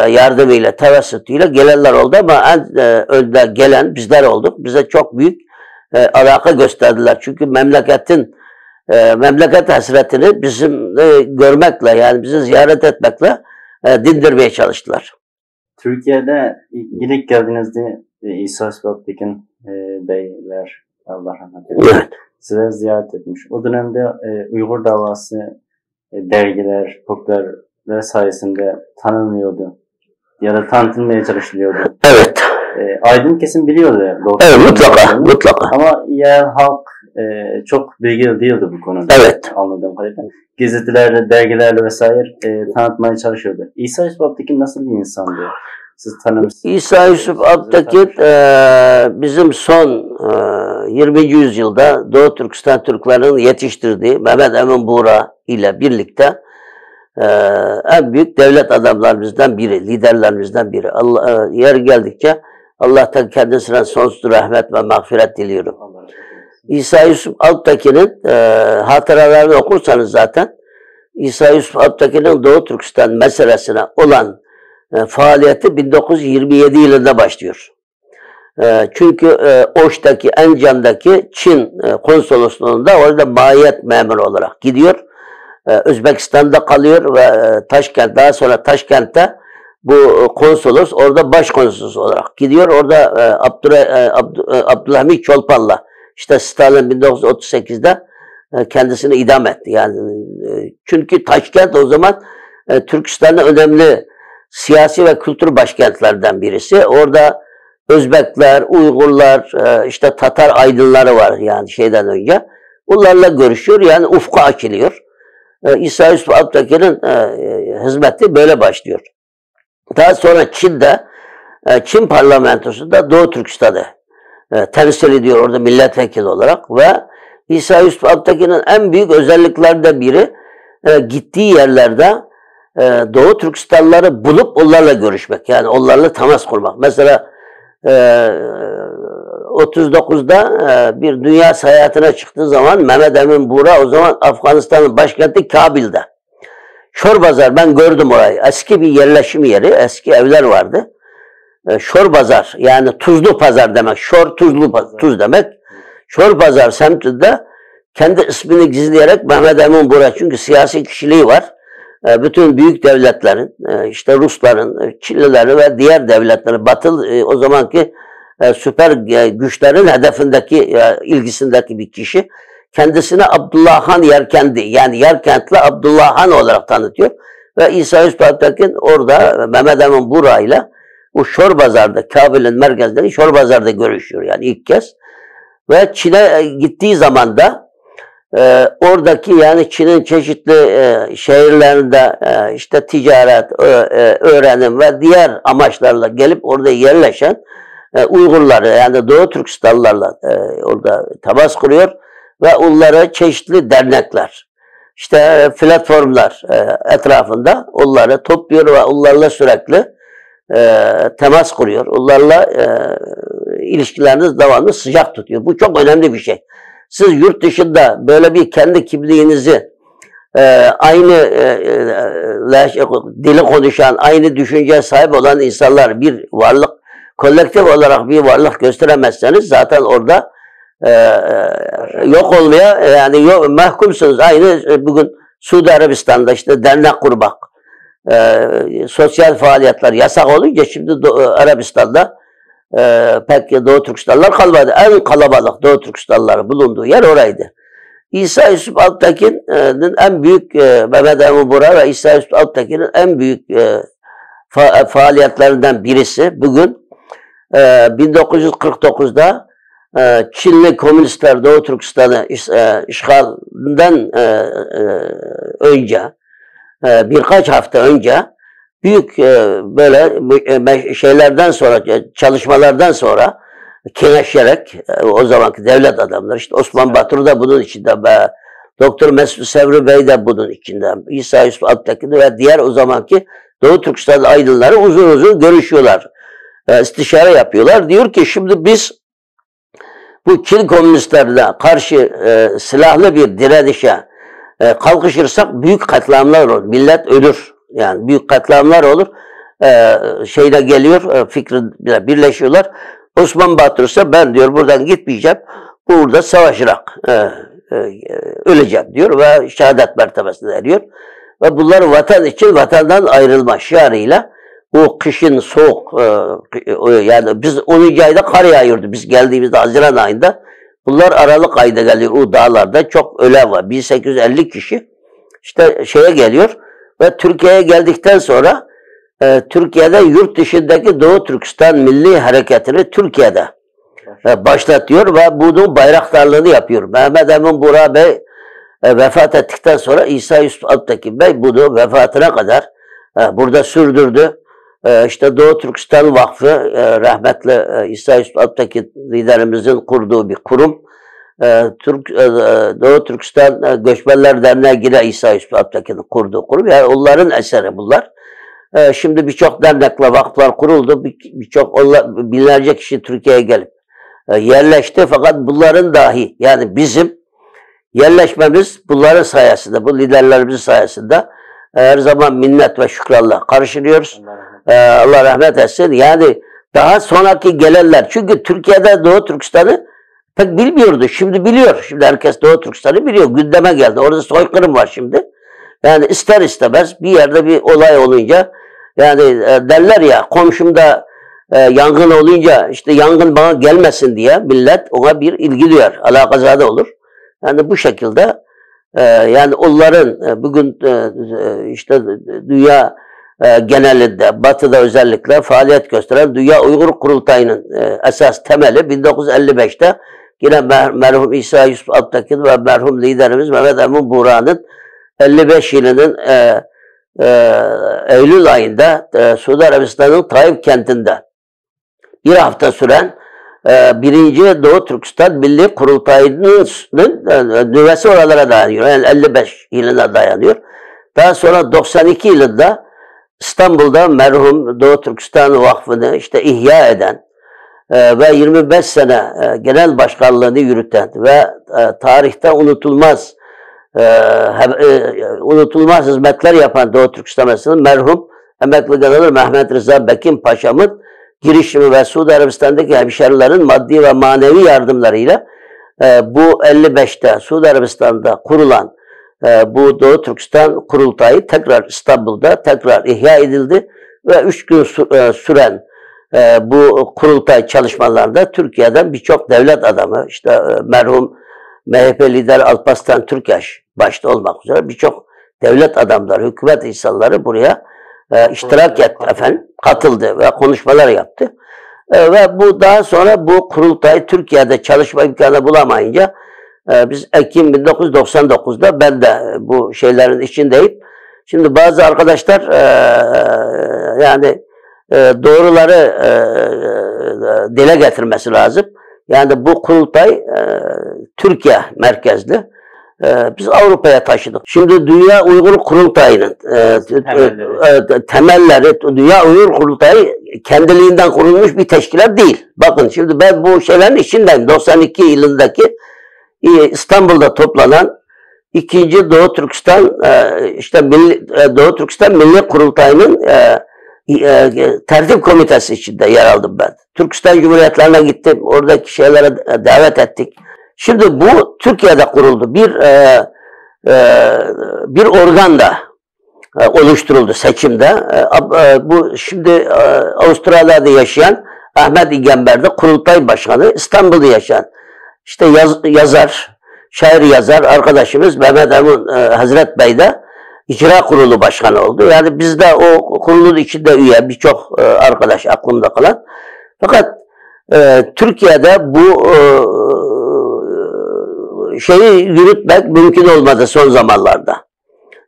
B: yardımıyla, tevessütüyle gelenler oldu ama en önde gelen bizler olduk. Bize çok büyük alaka gösterdiler. Çünkü memleket hasretini bizim görmekle, yani bizi ziyaret etmekle dindirmeye çalıştılar.
A: Türkiye'de ilk geldiğinizde İsa Yusuf Alptekin beyler, Allah rahmet eylesin,
B: Evet.
A: size ziyaret etmiş. O dönemde Uygur davası dergiler, popülerler sayesinde tanınıyordu ya da tanıtılmaya çalışılıyordu.
B: Evet.
A: Aydın kesim biliyordu.
B: Evet, mutlaka.
A: Ama yerel halk çok bilgili değildi bu konuda.
B: Evet.
A: Anladığım kadarıyla. Gazetelerle, dergilerle vesaire tanıtmaya çalışıyordu. İsa Yusuf Alptekin nasıl bir insandı? Siz tanımışsınız.
B: İsa Yusuf Alptekin bizim son 20. yüzyılda Doğu Türkistan Türklerinin yetiştirdiği Mehmet Emin Buğra ile birlikte en büyük devlet adamlarımızdan biri, liderlerimizden biri. Yer geldikçe Allah'tan kendisine sonsuz rahmet ve mağfiret diliyorum. İsa Yusuf Alptekin'in hatıralarını okursanız zaten İsa Yusuf Alptekin'in Doğu Türkistan meselesine olan faaliyeti 1927 yılında başlıyor. Çünkü Oş'taki, Encan'daki Çin konsolosluğunda orada mahiyet memuru olarak gidiyor. Özbekistan'da kalıyor ve daha sonra Taşkent'te bu konsolos orada başkonsolos olarak gidiyor. Orada Abdülhamit Çolpan'la işte Stalin 1938'de kendisini idam etti. Yani çünkü Taşkent o zaman Türkistan'ın önemli siyasi ve kültür başkentlerden birisi. Orada Özbekler, Uygurlar, işte Tatar aydınları var yani şeyden önce. Bunlarla görüşüyor, yani ufku açılıyor. İsa Yusuf Alptekin'in hizmeti böyle başlıyor. Daha sonra Çin'de, Çin parlamentosunda Doğu Türkistan'ı temsil ediyor orada milletvekili olarak ve İsa Yusuf Alptekin'in en büyük özelliklerinden biri gittiği yerlerde Doğu Türkistanlıları bulup onlarla görüşmek. Yani onlarla temas kurmak. Mesela 39'da bir dünya seyahatine çıktığı zaman Mehmet Emin Buğra o zaman Afganistan'ın başkenti Kabil'de. Şorbazar, ben gördüm orayı. Eski bir yerleşim yeri, eski evler vardı. Şorbazar, yani tuzlu pazar demek. Şor tuzlu tuz demek. Şorbazar semtinde kendi ismini gizleyerek Mehmet Emin Buğra, çünkü siyasi kişiliği var. Bütün büyük devletlerin, işte Rusların, Çinlilerin ve diğer devletlerin, Batı o zamanki süper güçlerin hedefindeki, ilgisindeki bir kişi. Kendisini Abdullah Han Yerkendi, yani Yerkentli Abdullah Han olarak tanıtıyor. Ve İsa Yusuf Alptekin orada Mehmet Emin Buğra ile bu Şorbazar'da, Kabil'in merkezindeki Şorbazar'da görüşüyor yani ilk kez. Ve Çin'e gittiği zaman da oradaki, yani Çin'in çeşitli şehirlerinde işte ticaret, öğrenim ve diğer amaçlarla gelip orada yerleşen Uygurları, yani Doğu Türkistanlılarla orada temas kuruyor ve onlara çeşitli dernekler, işte platformlar etrafında onları topluyor ve onlarla sürekli temas kuruyor. Onlarla ilişkileriniz devamlı sıcak tutuyor. Bu çok önemli bir şey. Siz yurt dışında böyle bir kendi kimliğinizi aynı dili konuşan, aynı düşünceye sahip olan insanlar, bir varlık, kolektif olarak bir varlık gösteremezseniz zaten orada yok olmaya, yani mahkumsunuz. Aynı bugün Suudi Arabistan'da işte dernek kurmak, sosyal faaliyetler yasak olunca şimdi Arabistan'da pek Doğu Türkistanlılar kalmadı. En kalabalık Doğu Türkistanlıların bulunduğu yer oraydı. İsa Yusuf Alptekin'in en büyük, Mehmet Emin Buğra ve İsa Yusuf Alptekin'in en büyük faaliyetlerinden birisi bugün 1949'da Çinli komünistler Doğu Türkistan'ı işgalden önce, birkaç hafta önce büyük böyle şeylerden sonra, çalışmalardan sonra Keneşerek, o zamanki devlet adamları, işte Osman Batur da bunun içinde, Doktor Mesut Sevri Bey de bunun içinde, İsa Yusuf Alptekin ve diğer o zamanki Doğu Türkistan aydınları uzun uzun görüşüyorlar, istişare yapıyorlar. Diyor ki şimdi biz bu Çin komünistlerine karşı silahlı bir direnişe kalkışırsak büyük katliamlar olur, millet ölür. Yani büyük katliamlar olur. Şeyle geliyor, fikri birleşiyorlar. Osman Batur ise ben diyor buradan gitmeyeceğim. Burada savaşarak öleceğim diyor ve şehadet mertebesine eriyor. Ve bunlar vatan için vatandan ayrılma şiarıyla o kışın soğuk, yani biz 10. ayda kar yağıyordu. Biz geldiğimizde Haziran ayında. Bunlar Aralık ayında geliyor o dağlarda. Çok ölen var. 1850 kişi işte şeye geliyor. Ve Türkiye'ye geldikten sonra Türkiye'de yurt dışındaki Doğu Türkistan Milli Hareketi'ni Türkiye'de başlatıyor ve bunun bayraktarlığını yapıyor. Mehmet Emin Buğra Bey vefat ettikten sonra İsa Yusuf Alptekin Bey bunu vefatına kadar burada sürdürdü. İşte Doğu Türkistan Vakfı, rahmetli İsa Yusuf Alptekin liderimizin kurduğu bir kurum. Doğu Türkistan Göçmenler Derneği yine İsa Yusuf Alptekin'in kurduğu kurum. Yani onların eseri bunlar. Şimdi birçok dernekler, vakıflar kuruldu. Birçok binlerce kişi Türkiye'ye gelip yerleşti. Fakat bunların dahi, yani bizim yerleşmemiz bunların sayesinde, bu liderlerimizin sayesinde her zaman minnet ve şükranla karşılıyoruz. Allah rahmet etsin. Yani daha sonraki gelenler, çünkü Türkiye'de Doğu Türkistan'ı pek bilmiyordu. Şimdi biliyor. Şimdi herkes Doğu Türkistan'ı biliyor. Gündeme geldi. Orada soykırım var şimdi. Yani ister istemez bir yerde bir olay olunca, yani derler ya, komşumda yangın olunca işte yangın bana gelmesin diye millet ona bir ilgi duyar. Alakazade olur. Yani bu şekilde yani onların bugün işte dünya genelinde, Batı'da özellikle faaliyet gösteren Dünya Uygur Kurultayı'nın esas temeli 1955'te yine merhum İsa Yusuf Alptekin ve merhum liderimiz Mehmet Emin Buğra'nın 55 yılının Eylül ayında Suudi Arabistan'ın Taif kentinde bir hafta süren 1. Doğu Türkistan Milli Kurultayı'nın nüvesi oralara dayanıyor. Yani 55 yılına dayanıyor. Daha sonra 92 yılında İstanbul'da merhum Doğu Türkistan Vakfı'nı işte ihya eden ve 25 sene genel başkanlığını yürüten ve tarihte unutulmaz hizmetler yapan Doğu Türkistan Meselesi'nin merhum emekli general Mehmet Rıza Bekin Paşa'mın girişimi ve Suudi Arabistan'daki hemşerilerin maddi ve manevi yardımlarıyla bu 55'te Suudi Arabistan'da kurulan bu Doğu Türkistan Kurultayı tekrar İstanbul'da tekrar ihya edildi ve 3 gün süren bu kurultay çalışmalarında Türkiye'den birçok devlet adamı, işte merhum MHP lider Alparslan Türkeş başta olmak üzere birçok devlet adamları, hükümet insanları buraya iştirak etti efendim, katıldı ve konuşmalar yaptı. Ve bu daha sonra bu kurultay Türkiye'de çalışma imkanı bulamayınca biz Ekim 1999'da ben de bu şeylerin içindeyim. Şimdi bazı arkadaşlar yani doğruları dile getirmesi lazım. Yani bu kurultay Türkiye merkezli. Biz Avrupa'ya taşıdık. Şimdi Dünya Uygur Kurultayı'nın temelleri, Dünya Uygur Kurultayı kendiliğinden kurulmuş bir teşkilat değil. Bakın şimdi ben bu şeylerin içindeyim. 92 yılındaki İstanbul'da toplanan 2. Doğu Türkistan Doğu Türkistan Milli Kurultayı'nın tertip komitesi içinde yer aldım ben. Türkistan Cumhuriyetlerine gittim. Oradaki şeylere davet ettik. Şimdi bu Türkiye'de kuruldu. Bir organ da oluşturuldu seçimde. Bu şimdi Avustralya'da yaşayan Ahmet İgenber'de Kurultay Başkanı, İstanbul'da yaşayan işte yazar, şair yazar arkadaşımız Mehmet Emin Hazret Bey de İcra Kurulu Başkanı oldu. Yani biz de o kurulun içinde üye birçok arkadaş aklımda kalan. Fakat Türkiye'de bu şeyi yürütmek mümkün olmadı son zamanlarda.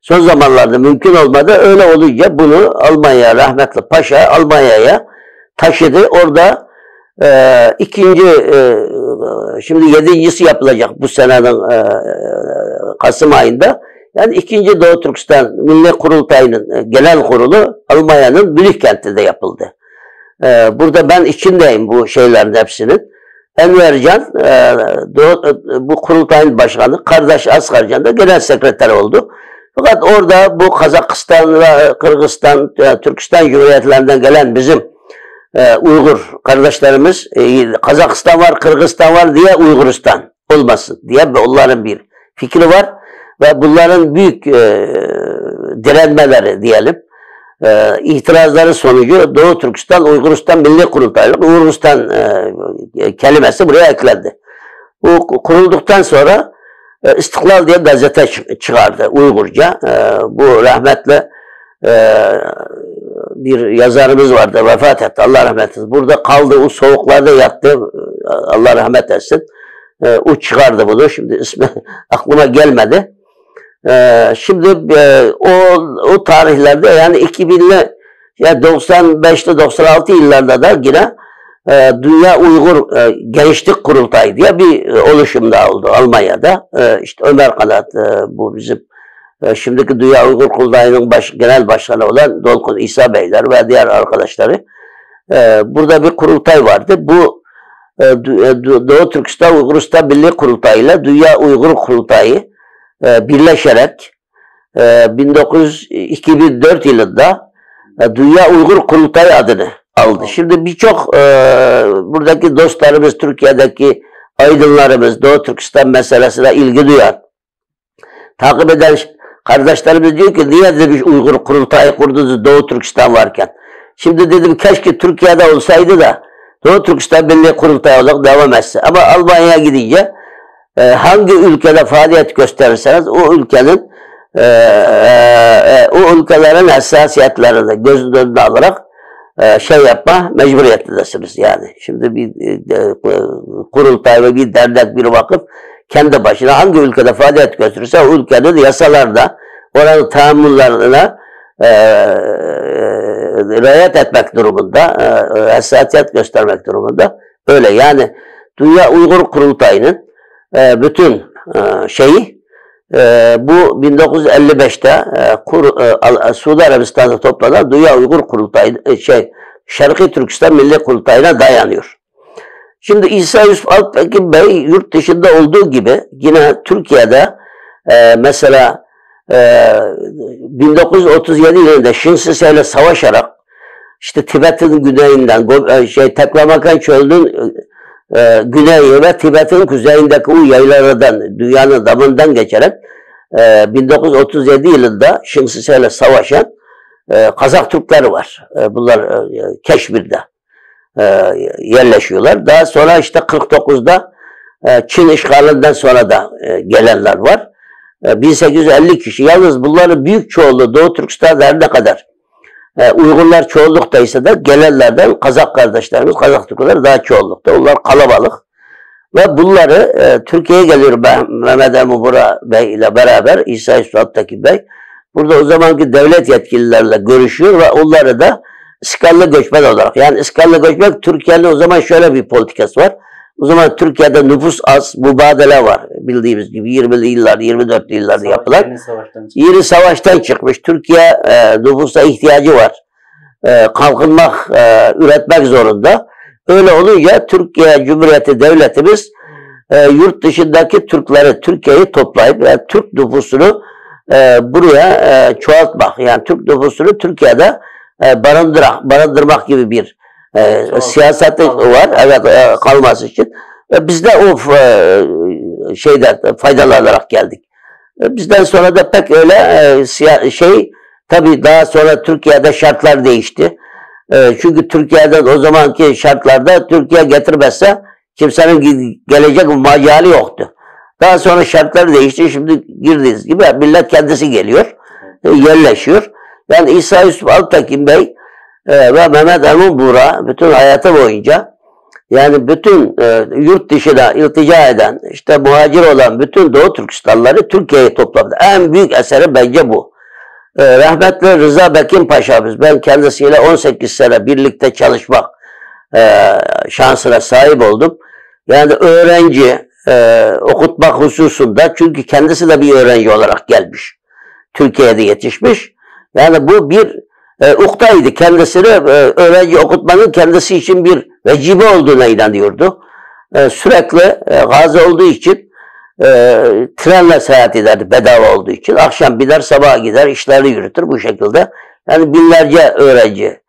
B: Son zamanlarda mümkün olmadı. Öyle olunca bunu Almanya, rahmetli Paşa Almanya'ya taşıdı. Orada şimdi 7.'si yapılacak bu senenin Kasım ayında. Yani 2. Doğu Türkistan Milli Kurultayı'nın genel kurulu Almanya'nın Münih kentinde yapıldı. Burada ben içindeyim bu şeylerin hepsinin. Enver Can bu kurultayın başkanı, kardeş Asgarcan da genel sekreter oldu. Fakat orada bu Kazakistan ve Kırgızistan, Türkistan Cumhuriyetlerinden gelen bizim Uygur kardeşlerimiz, Kazakistan var, Kırgızistan var diye Uyguristan olmasın diye onların bir fikri var. Ve bunların büyük direnmeleri diyelim, itirazları sonucu Doğu Türkistan, Uyguristan Milli Kurultayı, Uyguristan kelimesi buraya eklendi. Bu kurulduktan sonra İstiklal diye gazete çıkardı Uygurca. Bu rahmetli bir yazarımız vardı, vefat etti, Allah rahmet etsin. Burada kaldı, o soğuklarda yattı, Allah rahmet etsin. O çıkardı bunu, şimdi ismi aklıma gelmedi. Şimdi o tarihlerde yani 2000'li, yani 95'li 96 yıllarda da yine Dünya Uygur Gençlik Kurultayı diye bir oluşum daha oldu Almanya'da. İşte Ömer Kanat, bu bizim şimdiki Dünya Uygur Kurultayı'nın genel başkanı olan Dolkun İsa Beyler ve diğer arkadaşları. Burada bir kurultay vardı. Bu Doğu Türkistan Uyguristan Milli Kurultayı ile Dünya Uygur Kurultayı birleşerek 2004 yılında Dünya Uygur Kurultayı adını aldı. Şimdi birçok buradaki dostlarımız, Türkiye'deki aydınlarımız, Doğu Türkistan meselesine ilgi duyan, takip eden kardeşlerimiz diyor ki niye demiş Uygur Kurultayı kurdunuz Doğu Türkistan varken. Şimdi dedim keşke Türkiye'de olsaydı da Doğu Türkistan Milli Kurultayı olarak devam etse. Ama Almanya'ya gidince hangi ülkede faaliyet gösterirseniz o ülkelerin hassasiyetlerini göz önüne alarak şey yapma mecburiyetindesiniz yani. Şimdi bir kurultay ve bir dernek, bir vakıf kendi başına hangi ülkede faaliyet gösterirse o ülkenin yasalarına, oranın tahammüllerine riayet etmek durumunda, hassasiyet göstermek durumunda. Öyle yani Dünya Uygur Kurultayı'nın bütün şeyi bu 1955'te Suudi Arabistan'da toplanan Dünya Uygur Kurultayı Şarkı Türkistan Milli Kurultayı'na dayanıyor. Şimdi İsa Yusuf Alptekin Bey yurt dışında olduğu gibi yine Türkiye'de mesela 1937 yılında Şinsise ile savaşarak işte Tibet'in güneyinden Teklamakan Çölü'nün güneyi ve Tibet'in kuzeyindeki o yaylalardan, dünyanın damından geçerek 1937 yılında Şinsise ile savaşan Kazak Türkleri var. Bunlar Keşmir'de yerleşiyorlar. Daha sonra işte 49'da Çin işgalinden sonra da gelenler var. 1850 kişi. Yalnız bunların büyük çoğunluğu Doğu Türkistan'da her ne kadar Uygurlar çoğunluktaysa da gelenlerden Kazak kardeşlerimiz, Kazak Türkler daha çoğunlukta. Onlar kalabalık. Ve bunları Türkiye'ye geliyor Mehmet Emin Bura Bey ile beraber İsa Yusuf Alptekin Bey. Burada o zamanki devlet yetkililerle görüşüyor ve onları da iskallı göçmen olarak. Yani iskallı göçmen Türkiye'nin o zaman şöyle bir politikası var. O zaman Türkiye'de nüfus az, mübadele var. Bildiğimiz gibi 20'li yıllar, 24'lü yıllarda yapılan. Yeni savaştan çıkmış. Türkiye nüfusa ihtiyacı var. Kalkınmak, üretmek zorunda. Öyle olunca Türkiye Cumhuriyeti Devletimiz yurt dışındaki Türkleri, Türkiye'yi toplayıp Türk nüfusunu buraya çoğaltmak. Yani Türk nüfusunu Türkiye'de barındırmak gibi bir siyaseti var. Evet, kalması için. Biz de o şeyden faydalanarak geldik. Bizden sonra da pek öyle tabii daha sonra Türkiye'de şartlar değişti. Çünkü Türkiye'den o zamanki şartlarda Türkiye getirmezse kimsenin gelecek macali yoktu. Daha sonra şartlar değişti. Şimdi girdiğiniz gibi millet kendisi geliyor, yerleşiyor. Yani İsa Yusuf Alptekin Bey ve Mehmet Emin Bura bütün hayatı boyunca yani bütün yurt dışına iltica eden, işte muhacir olan bütün Doğu Türkistanları Türkiye'ye topladı. En büyük eseri bence bu. Rahmetli Rıza Bekin Paşa'mız, ben kendisiyle 18 sene birlikte çalışmak şansına sahip oldum. Yani öğrenci okutmak hususunda, çünkü kendisi de bir öğrenci olarak gelmiş. Türkiye'de yetişmiş. Yani bu bir uktaydı. Kendisini öğrenci okutmanın kendisi için bir vecibe olduğuna inanıyordu. Sürekli gazi olduğu için trenle seyahat ederdi, bedava olduğu için. Akşam gider, sabah gider, işlerini yürütür bu şekilde. Yani binlerce öğrenci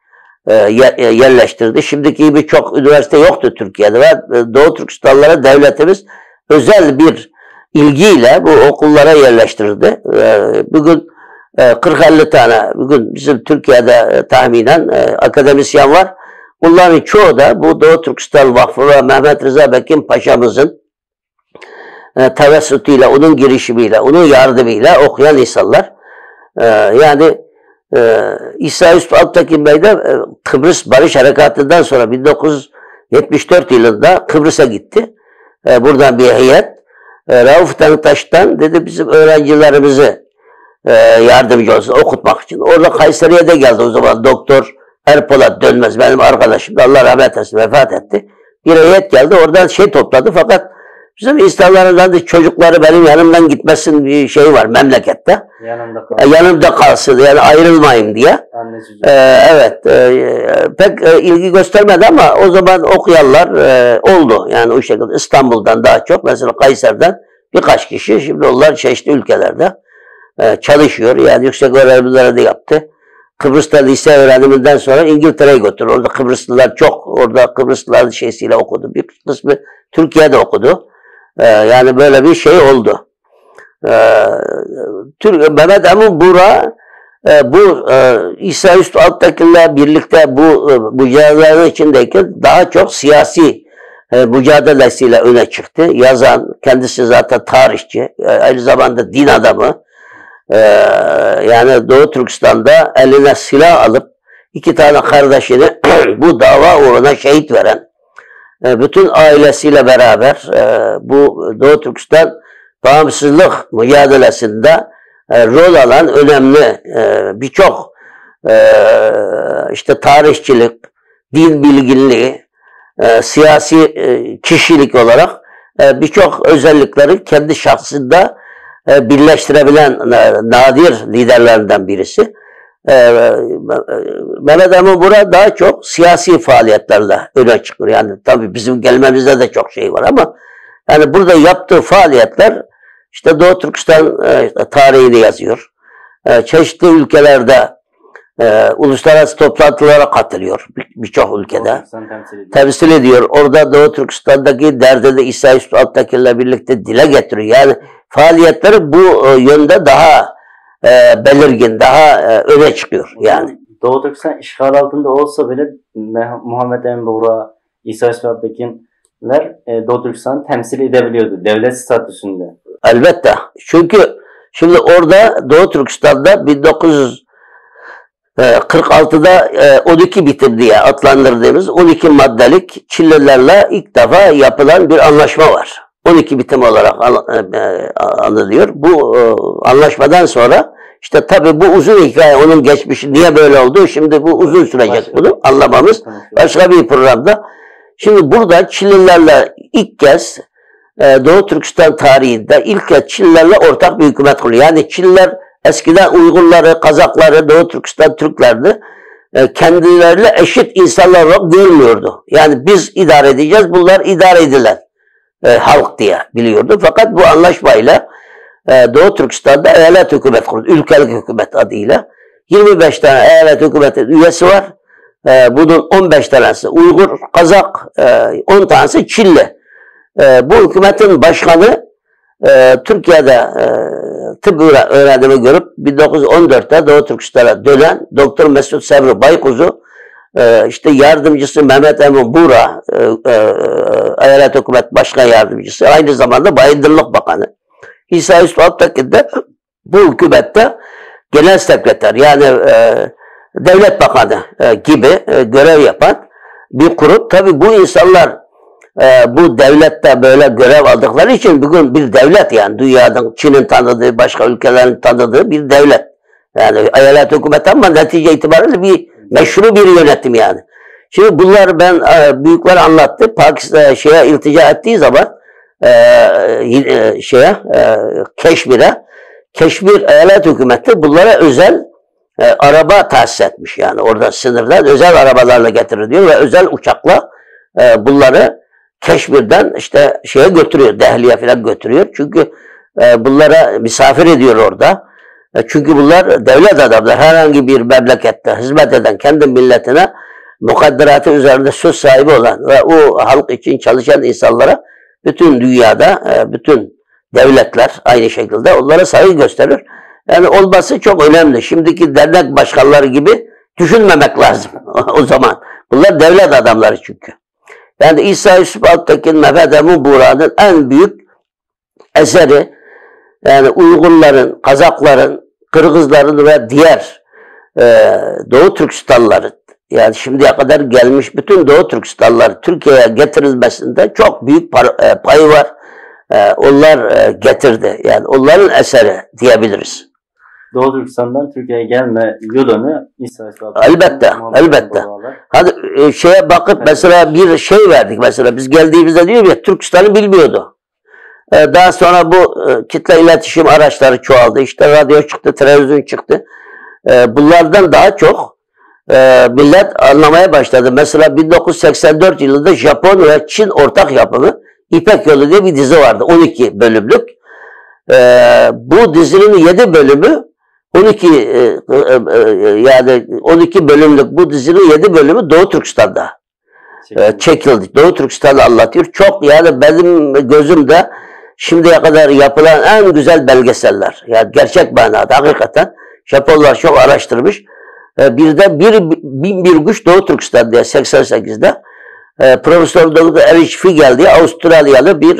B: yerleştirdi. Şimdiki gibi çok üniversite yoktu Türkiye'de ve Doğu Türkistanlara devletimiz özel bir ilgiyle bu okullara yerleştirdi. Bugün 40-50 tane bugün bizim Türkiye'de tahminen akademisyen var. Bunların çoğu da bu Doğu Türkistan Vakfı ve Mehmet Rıza Bekin Paşa'mızın tevessütüyle, onun girişimiyle, onun yardımıyla okuyan insanlar. Yani İsa Yusuf Alptekin Bey de Kıbrıs Barış Harekatı'ndan sonra 1974 yılında Kıbrıs'a gitti. Buradan bir heyet. Rauf Denktaş'tan dedi bizim öğrencilerimizi yardımcı olsun okutmak için. Orada Kayseri'ye de geldi o zaman Doktor Erpolat Dönmez benim arkadaşım da Allah rahmet eylesin vefat etti. Bir heyet geldi oradan topladı fakat bizim insanlardan da çocukları benim yanımdan gitmesin bir şey var memlekette. Yanımda kalsın yani ayrılmayın diye. Evet pek ilgi göstermedi ama o zaman okuyanlar oldu. Yani o şekilde İstanbul'dan daha çok mesela Kayseri'den birkaç kişi şimdi onlar çeşitli ülkelerde çalışıyor. Yani yüksek öğrenimleri de yaptı. Kıbrıs'ta lise öğreniminden sonra İngiltere'ye götürdü. Orada Kıbrıslılar çok. Orada Kıbrıslıların şeysiyle okudu. Bir kısmı Türkiye'de okudu. Yani böyle bir şey oldu. Mehmet Emin Bura bu İsa Yusuf Alptekin'le birlikte bu mücadelelerin içindeyken daha çok siyasi mücadelesiyle öne çıktı. Yazan, kendisi zaten tarihçi, aynı zamanda din adamı. Yani Doğu Türkistan'da eline silah alıp 2 tane kardeşini bu dava uğruna şehit veren, bütün ailesiyle beraber bu Doğu Türkistan bağımsızlık mücadelesinde rol alan önemli birçok işte tarihçilik, din bilginliği, siyasi kişilik olarak birçok özellikleri kendi şahsında birleştirebilen nadir liderlerinden birisi. Mehmet Emin Bura daha çok siyasi faaliyetlerle öne çıkıyor. Yani tabii bizim gelmemizde de çok şey var ama yani burada yaptığı faaliyetler işte Doğu Türkistan tarihini yazıyor. Çeşitli ülkelerde uluslararası toplantılara katılıyor birçok ülkede. Temsil ediyor. Orada Doğu Türkistan'daki derdini İsa Yusuf Alttaki'yle birlikte dile getiriyor. Yani faaliyetleri bu yönde daha belirgin, daha öne çıkıyor yani.
A: Doğu Türkistan işgal altında olsa bile Muhammed Emin Bora, İsa Yusuf Alttaki'ler Doğu Türkistan'ı temsil edebiliyordu devlet statüsünde.
B: Elbette. Çünkü şimdi orada Doğu Türkistan'da 1946'da 12 bitim diye adlandırdığımız 12 maddelik Çinlilerle ilk defa yapılan bir anlaşma var. 12 bitim olarak anılıyor. Bu anlaşmadan sonra işte tabii bu uzun hikaye, onun geçmişi niye böyle oldu, şimdi bu uzun sürecek bunu anlamamız başka bir programda. Şimdi burada Çinlilerle ilk kez Doğu Türkistan tarihinde ilk kez Çinlilerle ortak bir hükümet kuruyor. Yani Çinliler eskiden Uygurları, Kazakları, Doğu Türkistan Türklerdi. Kendileriyle eşit insanlar olarak görmüyordu. Yani biz idare edeceğiz, bunlar idare edilen halk diye biliyordu. Fakat bu anlaşmayla Doğu Türkistan'da eyalet hükümet kuruldu. Ülkelik hükümet adıyla. 25 tane eyalet hükümeti üyesi var. Bunun 15 tanesi Uygur, Kazak, 10 tanesi Çinli. Bu hükümetin başkanı Türkiye'de tıp öğrenimi görüp 1914'te Doğu Türkistan'a dönen Doktor Mesut Sabri Baykuz'u işte yardımcısı Mehmet Emin Bura, eyalet hükümet başkan yardımcısı, aynı zamanda Bayındırlık Bakanı. İsa Yusuf Alttaki de bu hükümette genel sekreter, yani devlet bakanı gibi görev yapan bir kurum. Tabii bu insanlar bu devlette böyle görev aldıkları için bugün bir devlet, yani dünyanın, Çin'in tanıdığı, başka ülkelerin tanıdığı bir devlet. Yani eyalet hükümeti ama netice itibariyle bir meşru bir yönetim yani. Şimdi bunlar ben büyükler anlattı. Pakistan iltica ettiği zaman Keşmir eyalet hükümeti bunlara özel araba tahsis etmiş, yani orada sınırdan özel arabalarla getirir diyor ve özel uçakla bunları Keşmir'den işte götürüyor, Dehli'ye falan götürüyor. Çünkü bunlara misafir ediyor orada. Çünkü bunlar devlet adamlar, herhangi bir memlekette hizmet eden, kendi milletine mukadderatı üzerinde söz sahibi olan ve o halk için çalışan insanlara bütün dünyada, bütün devletler aynı şekilde onlara saygı gösterir. Yani olması çok önemli. Şimdiki dernek başkanları gibi düşünmemek lazım o zaman. Bunlar devlet adamları çünkü. Yani İsa Yusuf Alttaki'nin, Mehmet Emin Bura'nın en büyük eseri, yani Uygurların, Kazakların, Kırgızların ve diğer Doğu Türkistanlıların, yani şimdiye kadar gelmiş bütün Doğu Türkistanlılar Türkiye'ye getirilmesinde çok büyük payı var. Onlar getirdi. Yani onların eseri diyebiliriz.
A: Doğu Türkistan'dan Türkiye'ye gelme yolunu
B: elbette, elbette. Hadi bakıp mesela bir şey verdik, mesela biz geldiğimizde diyor ya, Türkistan'ı bilmiyordu. Daha sonra bu kitle iletişim araçları çoğaldı. İşte radyo çıktı, televizyon çıktı. Bunlardan daha çok millet anlamaya başladı. Mesela 1984 yılında Japon ve Çin ortak yapımı İpek Yolu diye bir dizi vardı. 12 bölümlük. Bu dizinin 7 bölümü 12 yani 12 bölümlük bu dizinin 7 bölümü Doğu Türkistan'da çekildi. Doğu Türkistan'ı anlatıyor. Çok, yani benim gözümde şimdiye kadar yapılan en güzel belgeseller. Yani gerçek manada hakikaten Japonlar çok araştırmış. Bir de Bin Bir Güç Doğu Türkistan diye 88'de Profesör Doktor Erich Figel diye Avustralyalı bir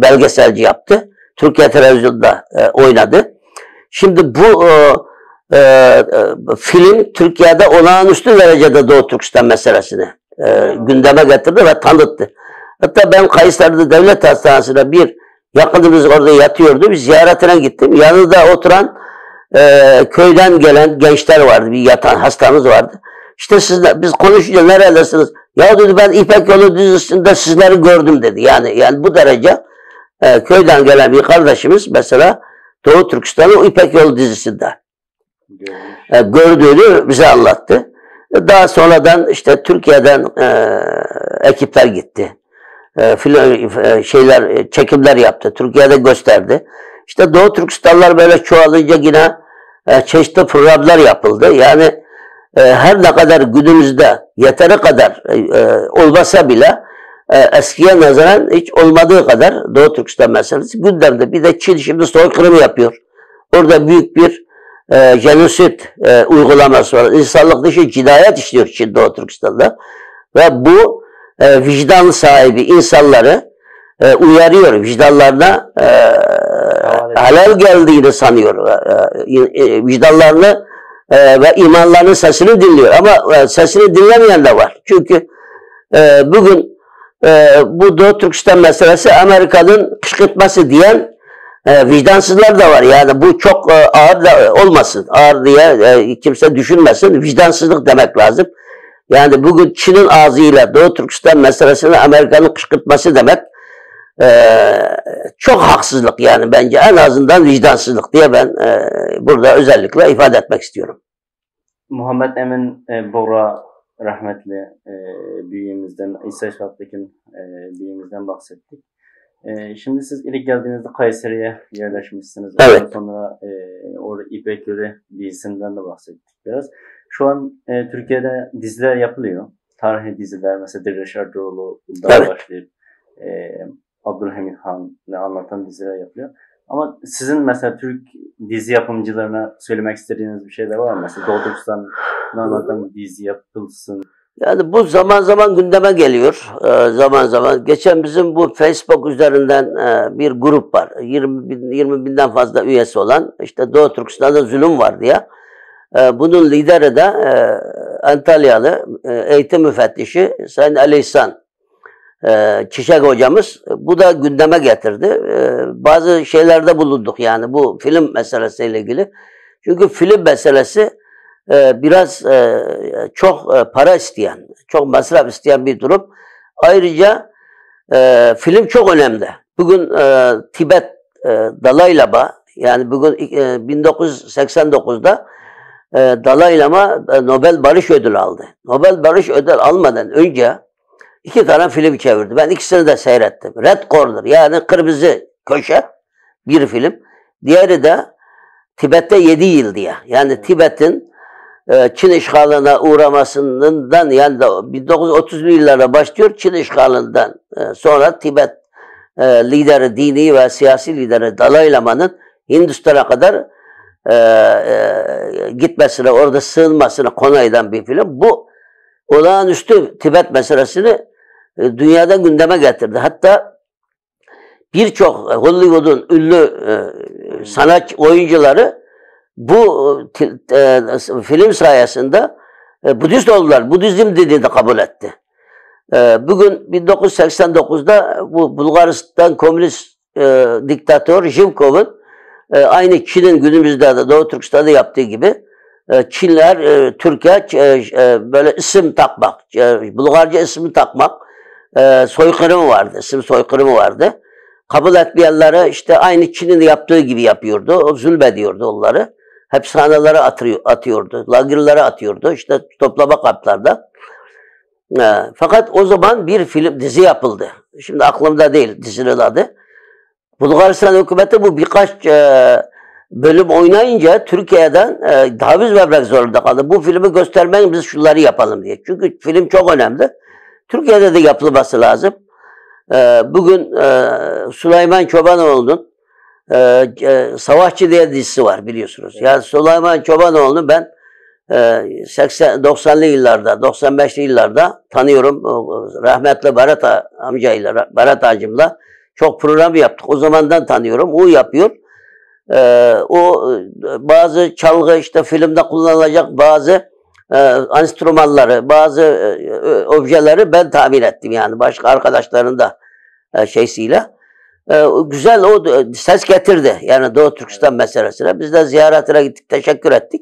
B: belgeselci yaptı. Türkiye televizyonda oynadı. Şimdi bu film Türkiye'de olağanüstü derecede Doğu Türkistan meselesini gündeme getirdi ve tanıttı. Hatta ben Kayseri'de devlet hastanesine bir yakınımız orada yatıyordu. Bir ziyaretine gittim. Yanında oturan köyden gelen gençler vardı. Bir yatan hastamız vardı. İşte biz konuşunca neredesiniz? Ya dedi, ben İpek Yolu dizisinde sizleri gördüm dedi. Yani bu derece köyden gelen bir kardeşimiz mesela Doğu Türkistan'ın İpek Yolu dizisinde. gördüğünü bize anlattı. Daha sonradan işte Türkiye'den ekipler gitti. Çekimler yaptı. Türkiye'de gösterdi. İşte Doğu Türkistanlar böyle çoğalınca yine çeşitli programlar yapıldı. Yani her ne kadar günümüzde yeteri kadar olmasa bile eskiye nazaran hiç olmadığı kadar Doğu Türkistan meselesi gündemde. Bir de Çin şimdi soykırım yapıyor. Orada büyük bir jenosit uygulaması var. İnsanlık dışı cinayet işliyor Çin Doğu Türkistan'da. Ve bu vicdan sahibi insanları uyarıyor. Vicdanlarına halal geldiğini sanıyor. Vicdanlarını ve imanlarının sesini dinliyor. Ama sesini dinlemeyen de var. Çünkü bugün bu Doğu Türkistan meselesi Amerika'nın kışkırtması diyen vicdansızlar da var. Yani bu çok ağır da olmasın. Ağır diye kimse düşünmesin. Vicdansızlık demek lazım. Yani bugün Çin'in ağzıyla Doğu Türkistan meselesini Amerika'nın kışkırtması demek çok haksızlık yani bence en azından vicdansızlık diye ben burada özellikle ifade etmek istiyorum.
A: Muhammed Emin Bora rahmetli büyüğümüzden, İsa Şahattekin büyüğümüzden bahsettik. Şimdi siz ilk geldiğinizde Kayseri'ye yerleşmişsiniz.
B: Evet.
A: Ondan sonra orada İpek Yolu dizisinden de bahsettik biraz. Şu an Türkiye'de diziler yapılıyor. Tarihi diziler mesela Diri Şardoğlu'dan
B: evet.
A: başlayıp Abdülhamit Han'ı anlatan diziler yapılıyor. Ama sizin mesela Türk dizi yapımcılarına söylemek istediğiniz bir şey de var mı? Mesela Doğu Türkistan'ı anlatan bir dizi yapılsın.
B: Yani bu zaman zaman gündeme geliyor. Zaman zaman. Geçen bizim bu Facebook üzerinden bir grup var. 20 binden fazla üyesi olan. İşte Doğu Türkistan'da zulüm var diye. Bunun lideri de Antalyalı eğitim müfettişi Sayın Ali İhsan Çiçek hocamız. Bu da gündeme getirdi. Bazı şeylerde bulunduk yani bu film meselesiyle ilgili. Çünkü film meselesi biraz çok para isteyen, çok masraf isteyen bir durum. Ayrıca film çok önemli. Bugün Tibet Dalai Lama, yani bugün 1989'da Dalai Lama Nobel Barış Ödülü aldı. Nobel Barış Ödülü almadan önce 2 tane film çevirdi. Ben ikisini de seyrettim. Red Corner, yani Kırmızı Köşe bir film. Diğeri de Tibet'te 7 yıl diye. Yani Tibet'in Çin işgaline uğramasından, yani 1930'lu yıllarda başlıyor. Çin işgalinden sonra Tibet lideri, dini ve siyasi lideri Dalai Lama'nın Hindistan'a kadar gitmesine, orada sığınmasına konu eden bir film. Bu olağanüstü Tibet meselesini dünyada gündeme getirdi. Hatta birçok Hollywood'un ünlü sanat oyuncuları bu film sayesinde Budist oldular. Budizm dinini de kabul etti. Bugün 1989'da bu Bulgaristan komünist diktatör Zhivkov'un aynı Çin'in günümüzde de Doğu Türkistan'da yaptığı gibi Çinler Türkiye böyle isim takmak, Bulgarca ismi takmak soykırımı vardı. İsim soykırımı vardı. Kabul etmeyenlere işte aynı Çin'in yaptığı gibi yapıyordu. O zulmediyordu onları. Hapishanelere atıyordu. Lagirlere atıyordu. İşte toplama kamplarda. Fakat o zaman bir film, dizi yapıldı. Şimdi aklımda değil dizinin adı. Bulgaristan hükümeti bu birkaç bölüm oynayınca Türkiye'den taviz vermek zorunda kaldı. Bu filmi göstermeyin, biz şunları yapalım diye. Çünkü film çok önemli. Türkiye'de de yapılması lazım. Bugün Süleyman Çobanoğlu'nun Savaşçı diye dizisi var biliyorsunuz. Yani Süleyman Çobanoğlu'nu ben 90'lı yıllarda, 95'li yıllarda tanıyorum. Rahmetli Berat amcayla, Berat Hacım'la çok program yaptık. O zamandan tanıyorum. O yapıyor. O bazı çalgı, işte filmde kullanılacak bazı enstrümanları, bazı objeleri ben tamir ettim yani başka arkadaşların da şeysiyle. Güzel o ses getirdi yani Doğu Türkistan meselesine. Biz de ziyaretine gittik, teşekkür ettik.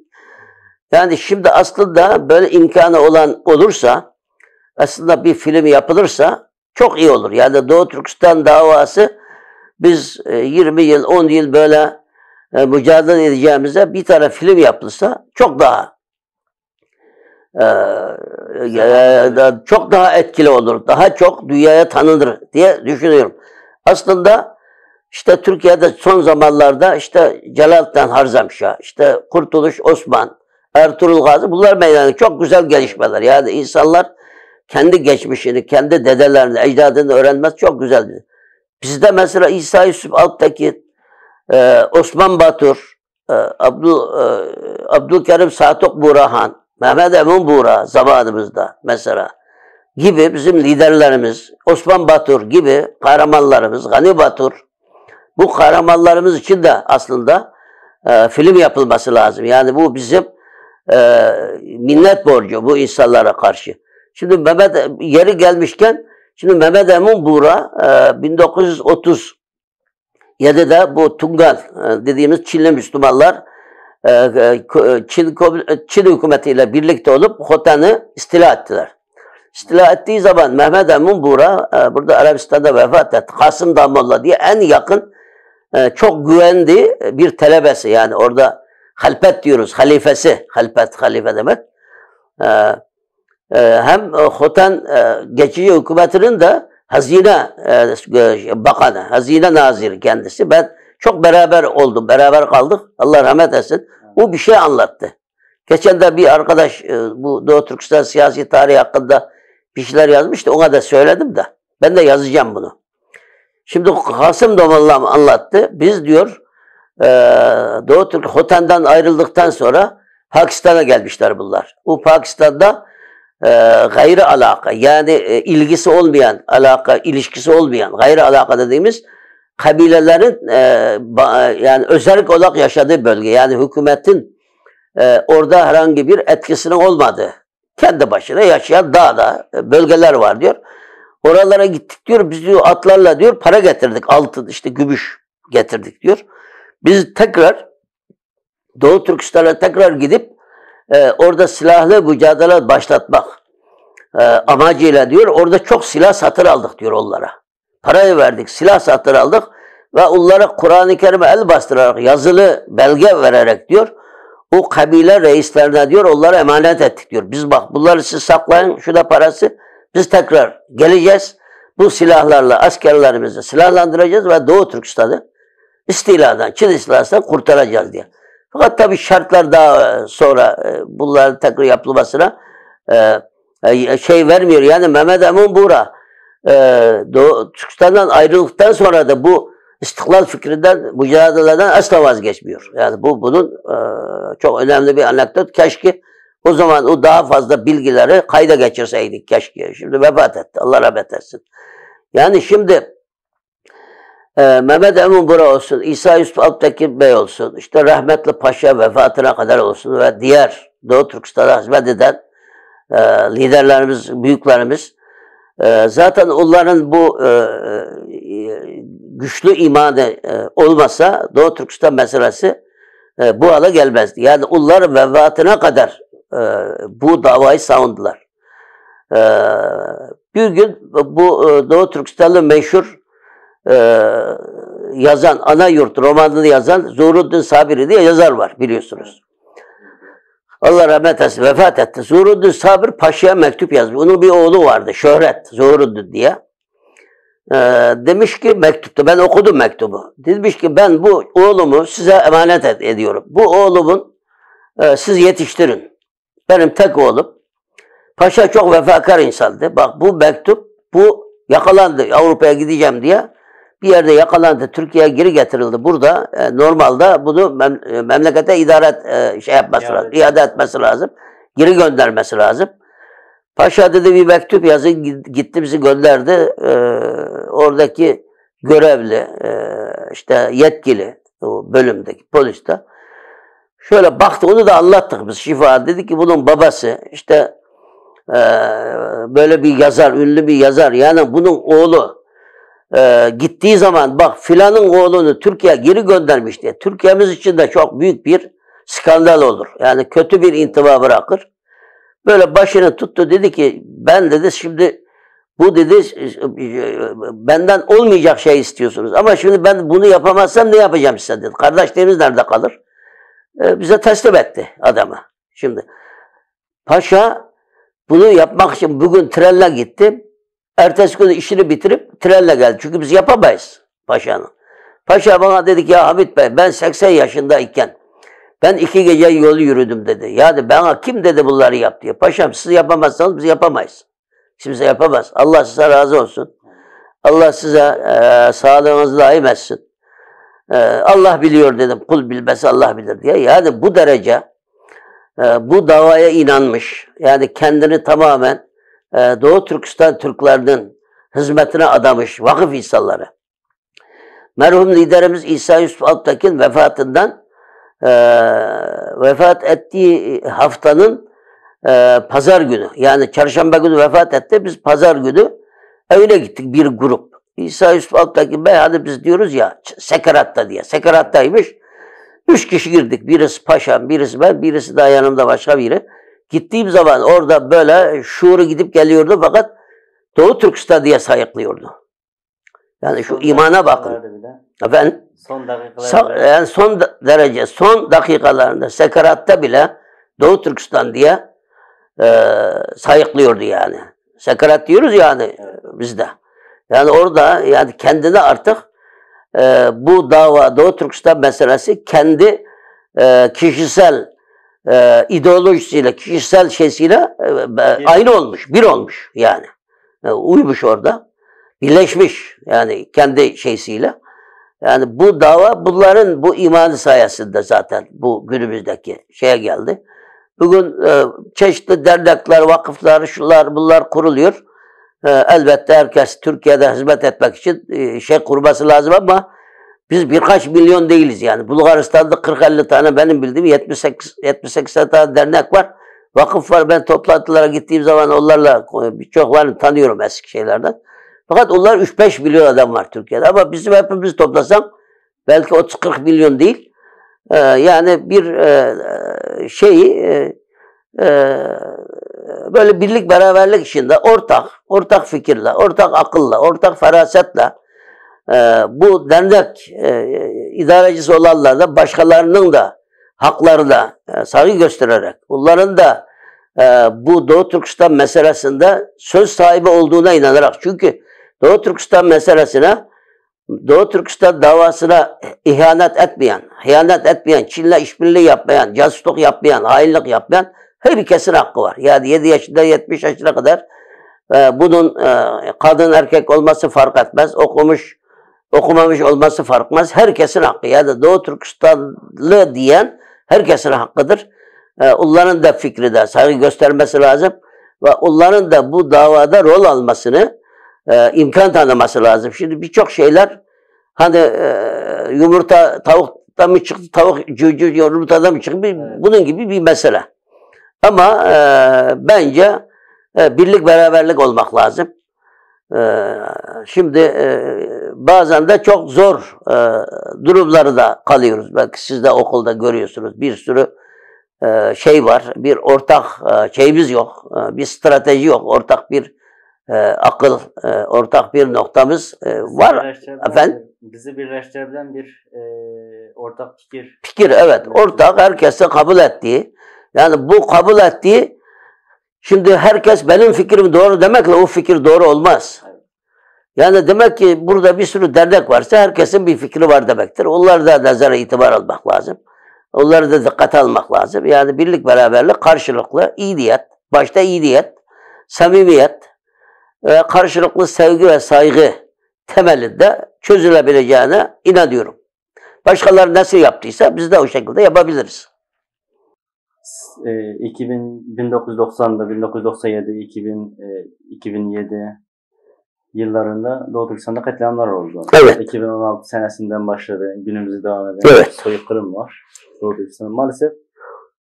B: Yani şimdi aslında böyle imkanı olan olursa, aslında bir film yapılırsa çok iyi olur. Yani Doğu Türkistan davası biz 20 yıl, 10 yıl böyle mücadele edeceğimize bir tane film yapılsa çok daha çok daha etkili olur. Daha çok dünyaya tanınır diye düşünüyorum. Aslında işte Türkiye'de son zamanlarda işte Celalettin Harzemşah, işte Kurtuluş Osman, Ertuğrul Gazi, bunlar meydana çok güzel gelişmeler. Yani insanlar kendi geçmişini, kendi dedelerini, ecdadını öğrenmesi çok güzel. Bizde mesela İsa Yusuf Alptekin, Osman Batur, Abdülkerim Satuk Burhan, Mehmet Emin Buğra zamanımızda mesela gibi bizim liderlerimiz, Osman Batur gibi kahramanlarımız, Gani Batur, bu kahramanlarımız için de aslında film yapılması lazım. Yani bu bizim minnet borcu bu insanlara karşı. Şimdi yeri gelmişken, şimdi Mehmet Emin Buğra 1937'de bu Tungan dediğimiz Çinli Müslümanlar Çin hükümetiyle birlikte olup Hotan'ı istila ettiler. İstila ettiği zaman Mehmet Emin Buğra burada Arabistan'da vefat etti. Kasım Damolla diye en yakın çok güvendiği bir talebesi, yani orada halpet diyoruz, halifesi, halife demek. Hem Hotan geçici hükümetinin de hazine bakanı, hazine naziri kendisi. Ben çok beraber oldum, beraber kaldık. Allah rahmet etsin. Bu bir şey anlattı. Geçen de bir arkadaş bu Doğu Türkistan siyasi tarihi hakkında bir şeyler yazmıştı. Ona da söyledim de. Ben de yazacağım bunu. Şimdi Kasım Damolla anlattı. Biz diyor Doğu Türk Hotan'dan ayrıldıktan sonra Pakistan'a gelmişler bunlar. Bu Pakistan'da gayri alaka, yani ilgisi olmayan, ilişkisi olmayan gayri alaka dediğimiz kabilelerin yani özellik olarak yaşadığı bölge. Yani hükümetin orada herhangi bir etkisinin olmadığı, kendi başına yaşayan dağda bölgeler var diyor. Oralara gittik diyor, biz diyor atlarla diyor para getirdik, altın işte gümüş getirdik diyor. Biz tekrar Doğu Türkistan'a tekrar gidip orada silahlı mücadele başlatmak amacıyla diyor, orada çok silah satın aldık diyor onlara. Parayı verdik, silah satın aldık ve onlara Kur'an-ı Kerim'e el bastırarak, yazılı belge vererek diyor, o kabile reislerine diyor, onlara emanet ettik diyor. Biz bak bunları siz saklayın, şu da parası, biz tekrar geleceğiz, bu silahlarla askerlerimizi silahlandıracağız ve Doğu Türkistan'ı istiladan, Çin istilasından kurtaracağız diye. Fakat tabii şartlar daha sonra bunların tekrar yapılmasına şey vermiyor. Yani Mehmet Emin Buğra Doğu Türkistan'dan ayrıldıktan sonra da bu istiklal fikrinden, mücadeleden asla vazgeçmiyor. Yani bunun çok önemli bir anekdot. Keşke o zaman o daha fazla bilgileri kayda geçirseydik keşke. Şimdi vefat etti. Allah rahmet etsin. Yani şimdi Mehmet Emin Buğra olsun, İsa Yusuf Alptekin Bey olsun, işte rahmetli Paşa vefatına kadar olsun ve diğer Doğu Türkistan'a hizmet eden liderlerimiz, büyüklerimiz, zaten onların bu güçlü imanı olmasa Doğu Türkistan meselesi bu hale gelmezdi. Yani onların vefatına kadar bu davayı savundular. Bir gün bu Doğu Türkistan'ın meşhur yazan, Ana Yurt romanını yazan Zuhruddin Sabiri diye yazar var biliyorsunuz. Allah rahmet eylesin, vefat etti. Zuhruddin Sabir Paşa'ya mektup yazmış. Onun bir oğlu vardı, Şöhret, Zuhruddin diye. Demiş ki mektupta, ben okudum mektubu. Demiş ki ben bu oğlumu size emanet ediyorum. Bu oğlumun siz yetiştirin. Benim tek oğlum. Paşa çok vefakar insandı. Bak bu mektup, bu yakalandı Avrupa'ya gideceğim diye. Bir yerde yakalandı, Türkiye'ye geri getirildi. Burada normalde bunu memlekete iade etmesi lazım. Geri göndermesi lazım. Paşa dedi bir mektup yazın, gitti bizi gönderdi. Oradaki görevli, işte yetkili o bölümdeki poliste. Şöyle baktı, onu da anlattık biz şifa. Dedi ki bunun babası işte böyle bir yazar, ünlü bir yazar. Yani bunun oğlu gittiği zaman bak filanın oğlunu Türkiye'ye geri göndermiş diye. Türkiye'miz için de çok büyük bir skandal olur. Yani kötü bir intiba bırakır. Böyle başını tuttu, dedi ki ben dedi şimdi Bu dedi benden olmayacak şey istiyorsunuz. Ama şimdi ben bunu yapamazsam ne yapacağım size dedi. Kardeşleriniz nerede kalır? Bize teslim etti adamı. Şimdi paşa bunu yapmak için bugün trenle gitti. Ertesi gün işini bitirip trenle geldi. Çünkü biz yapamayız paşanın. Paşa bana dedi ki ya Hamit Bey ben 80 yaşındayken ben 2 gece yolu yürüdüm dedi. Yani bana kim dedi bunları yap diye. Paşam siz yapamazsanız biz yapamayız. Kimse yapamaz. Allah size razı olsun. Allah size sağlığınızı daim etsin. Allah biliyor dedim. Kul bilmez Allah bilir diye. Yani bu derece bu davaya inanmış. Yani kendini tamamen Doğu Türkistan Türklerinin hizmetine adamış vakıf insanları. Merhum liderimiz İsa Yusuf Alptekin vefatından vefat ettiği haftanın pazar günü, yani çarşamba günü vefat etti. Biz pazar günü evine gittik bir grup. İsa Yusuf Alptekin Bey hani biz diyoruz ya sekeratta diye. Sekerattaymış. 3 kişi girdik. Birisi paşam, birisi ben, birisi daha yanımda başka biri. Gittiğim zaman orada böyle şuuru gidip geliyordu fakat Doğu Türkistan diye sayıklıyordu. Yani şu imana bakın. Efendim?
A: Son dakikalarda.
B: Yani son derece, son dakikalarında sekeratta bile Doğu Türkistan diye sayıklıyordu yani. Sekerat diyoruz yani bizde. Yani orada yani kendine artık bu dava Doğu Türkistan meselesi kendi kişisel ideolojisiyle, kişisel şeysiyle aynı olmuş, bir olmuş yani. Uymuş orada, birleşmiş yani kendi şeysiyle. Yani bu dava bunların bu imanı sayesinde zaten bu günümüzdeki şeye geldi. Bugün çeşitli dernekler, vakıflar, şunlar bunlar kuruluyor. Elbette herkes Türkiye'de hizmet etmek için şey kurması lazım ama biz birkaç milyon değiliz yani. Bulgaristan'da 40-50 tane benim bildiğim 78 tane dernek var. Vakıf var. Ben toplantılara gittiğim zaman onlarla birçoklarını tanıyorum eski şeylerden. Fakat onlar 3-5 milyon adam var Türkiye'de. Ama bizim hepimiz toplasam belki 30-40 milyon değil. Yani bir şeyi böyle birlik beraberlik içinde ortak fikirle, ortak akılla, ortak ferasetle bu dernek idarecisi olanlar da başkalarının da haklarına saygı göstererek onların da bu Doğu Türkistan meselesinde söz sahibi olduğuna inanarak, çünkü Doğu Türkistan meselesine, Doğu Türkistan davasına hıyanet etmeyen, Çin'le işbirliği yapmayan, casusluk yapmayan, hainlik yapmayan herkesin hakkı var. Yani 7 yaşında 70 yaşına kadar bunun kadın erkek olması fark etmez, okumamış olması fark etmez. Herkesin hakkı. Yani Doğu Türkistanlı diyen herkesin hakkıdır. Onların da fikri de saygı göstermesi lazım ve onların da bu davada rol almasını imkan tanıması lazım. Şimdi birçok şeyler hani yumurta tavuktan mı çıktı, tavuk cücü yumurtadan mı çıktı, bunun gibi bir mesele. Ama bence birlik beraberlik olmak lazım. Şimdi bazen de çok zor durumları da kalıyoruz. Belki siz de okulda görüyorsunuz. Bir sürü şey var. Bir ortak şeyimiz yok. Bir strateji yok. Ortak bir akıl, ortak bir noktamız var. Efendim?
A: Bizi birleştirebilen bir ortak fikir.
B: Fikir evet. Ortak, herkesin kabul ettiği. Yani bu kabul ettiği, şimdi herkes benim fikrim doğru demekle o fikir doğru olmaz. Yani demek ki burada bir sürü dernek varsa herkesin bir fikri var demektir. Onları da nazara itibar almak lazım. Onları da dikkate almak lazım. Yani birlik beraberlik, karşılıklı iyi niyet, başta iyi niyet, samimiyet, karşılıklı sevgi ve saygı temelinde çözülebileceğine inanıyorum. Başkaları nasıl yaptıysa biz de o şekilde yapabiliriz.
A: 1990'da, 1997, 2007 yıllarında Doğu Türkistan'da katliamlar oldu.
B: Evet.
A: 2016 senesinden başladı. Günümüzde devam eden
B: evet.
A: soykırım var Doğu Türkistan'da. Maalesef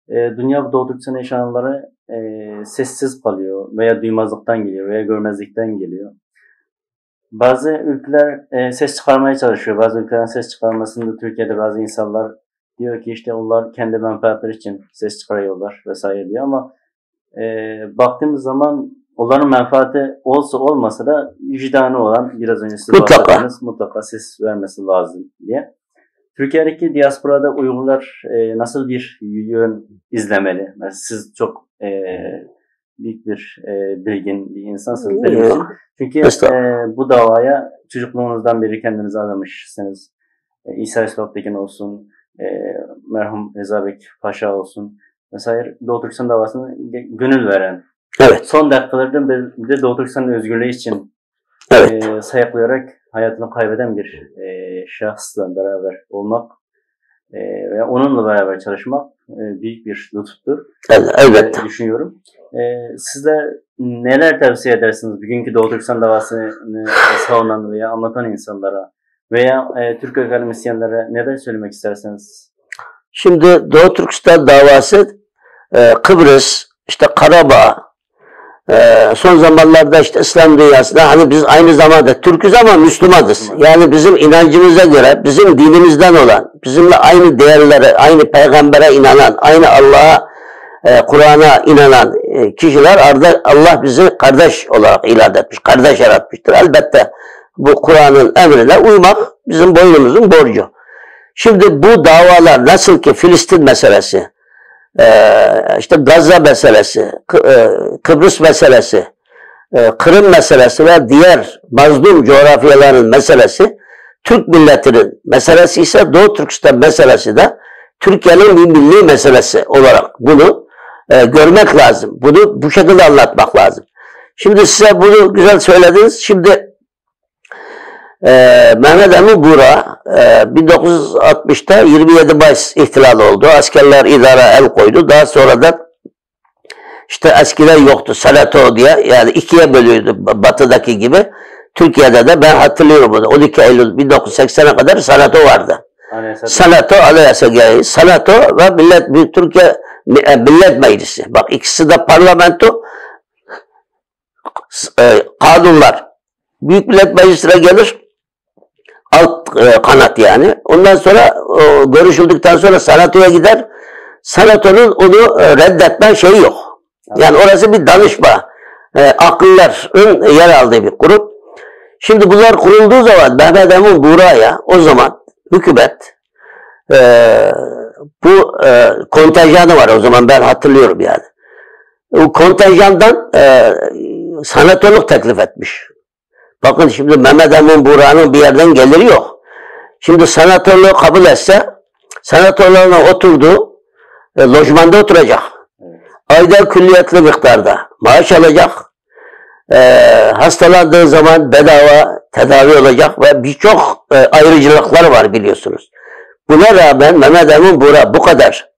A: dünya Doğu Türkistan yaşananları sessiz kalıyor veya duymazlıktan geliyor veya görmezlikten geliyor. Bazı ülkeler ses çıkarmaya çalışıyor. Bazı ülkelerin ses çıkarmasında Türkiye'de bazı insanlar diyor ki işte onlar kendi menfaatleri için ses çıkarıyorlar vesaire diyor ama baktığımız zaman onların menfaati olsa olmasa da vicdanı olan, biraz önce siz
B: Mutlaka.
A: bahsettiniz, mutlaka ses vermesi lazım diye. Türkiye'deki diasporada Uygurlar nasıl bir yön izlemeli? Yani siz çok büyük bir bilgin bir insansınız benim için. Çünkü bu davaya çocukluğunuzdan beri kendinizi adamışsınız. İsa Üstad'daki olsun, merhum Reza Bek Paşa olsun vesaire Doğu Türkistan davasına gönül veren.
B: Evet.
A: Son dakikalarda bir de Doğu Türkistan özgürlüğü için sayaklayarak hayatını kaybeden bir şahısla beraber olmak ve onunla beraber çalışmak büyük bir lütuftur.
B: Elbette.
A: Düşünüyorum. Sizler neler tavsiye edersiniz bugünkü Doğu Türkistan davasını savunan veya anlatan insanlara veya Türk akademisyenlere neler söylemek isterseniz?
B: Şimdi Doğu Türkistan davası Kıbrıs, işte Karabağ, son zamanlarda işte İslam dünyasında hani biz aynı zamanda Türk'üz ama Müslümanız. Yani bizim inancımıza göre, bizim dinimizden olan, bizimle aynı değerlere, aynı peygambere inanan, aynı Allah'a, Kur'an'a inanan kişiler Allah bizi kardeş olarak ilan etmiş, kardeş yaratmıştır. Elbette bu Kur'an'ın emrine uymak bizim boynumuzun borcu. Şimdi bu davalar nasıl ki Filistin meselesi, işte Gazze meselesi, Kıbrıs meselesi, Kırım meselesi ve diğer mazlum coğrafyaların meselesi, Türk milletinin meselesi ise Doğu Türkistan meselesi de Türkiye'nin bir milli meselesi olarak bunu görmek lazım. Bunu bu şekilde anlatmak lazım. Şimdi size bunu güzel söylediniz. Şimdi Mehmet Emin Buğra 1960'ta 27 Mayıs ihtilali oldu. Askerler idara el koydu. Daha sonra da işte eskiden yoktu. Senato diye yani ikiye bölüyordu batıdaki gibi. Türkiye'de de ben hatırlıyorum bunu. 12 Eylül 1980'e kadar Senato vardı. Senato, Anayasa Gereği. Senato ve Türkiye Millet Meclisi. Bak ikisi de parlamento, kanunlar. Büyük Millet Meclisi'ne gelir. Alt kanat yani. Ondan sonra görüşüldükten sonra Senato'ya gider. Senato'nun onu reddetme şeyi yok. Yani orası bir danışma. Akılların yer aldığı bir grup. Şimdi bunlar kurulduğu zaman Mehmet Emin Buğra'ya o zaman hükümet bu kontenjanı var o zaman ben hatırlıyorum yani. O kontenjandan senatörlük teklif etmiş. Bakın şimdi Mehmet Emin Buğra'nın bir yerden geliri yok. Şimdi senatörlüğü kabul etse senatörlerine oturduğu lojmanda oturacak. Ayda külliyetli miktarda maaş alacak. Hastalandığı zaman bedava tedavi olacak ve birçok ayrıcalıklar var biliyorsunuz. Buna rağmen Mehmet Emin Buğra bu kadar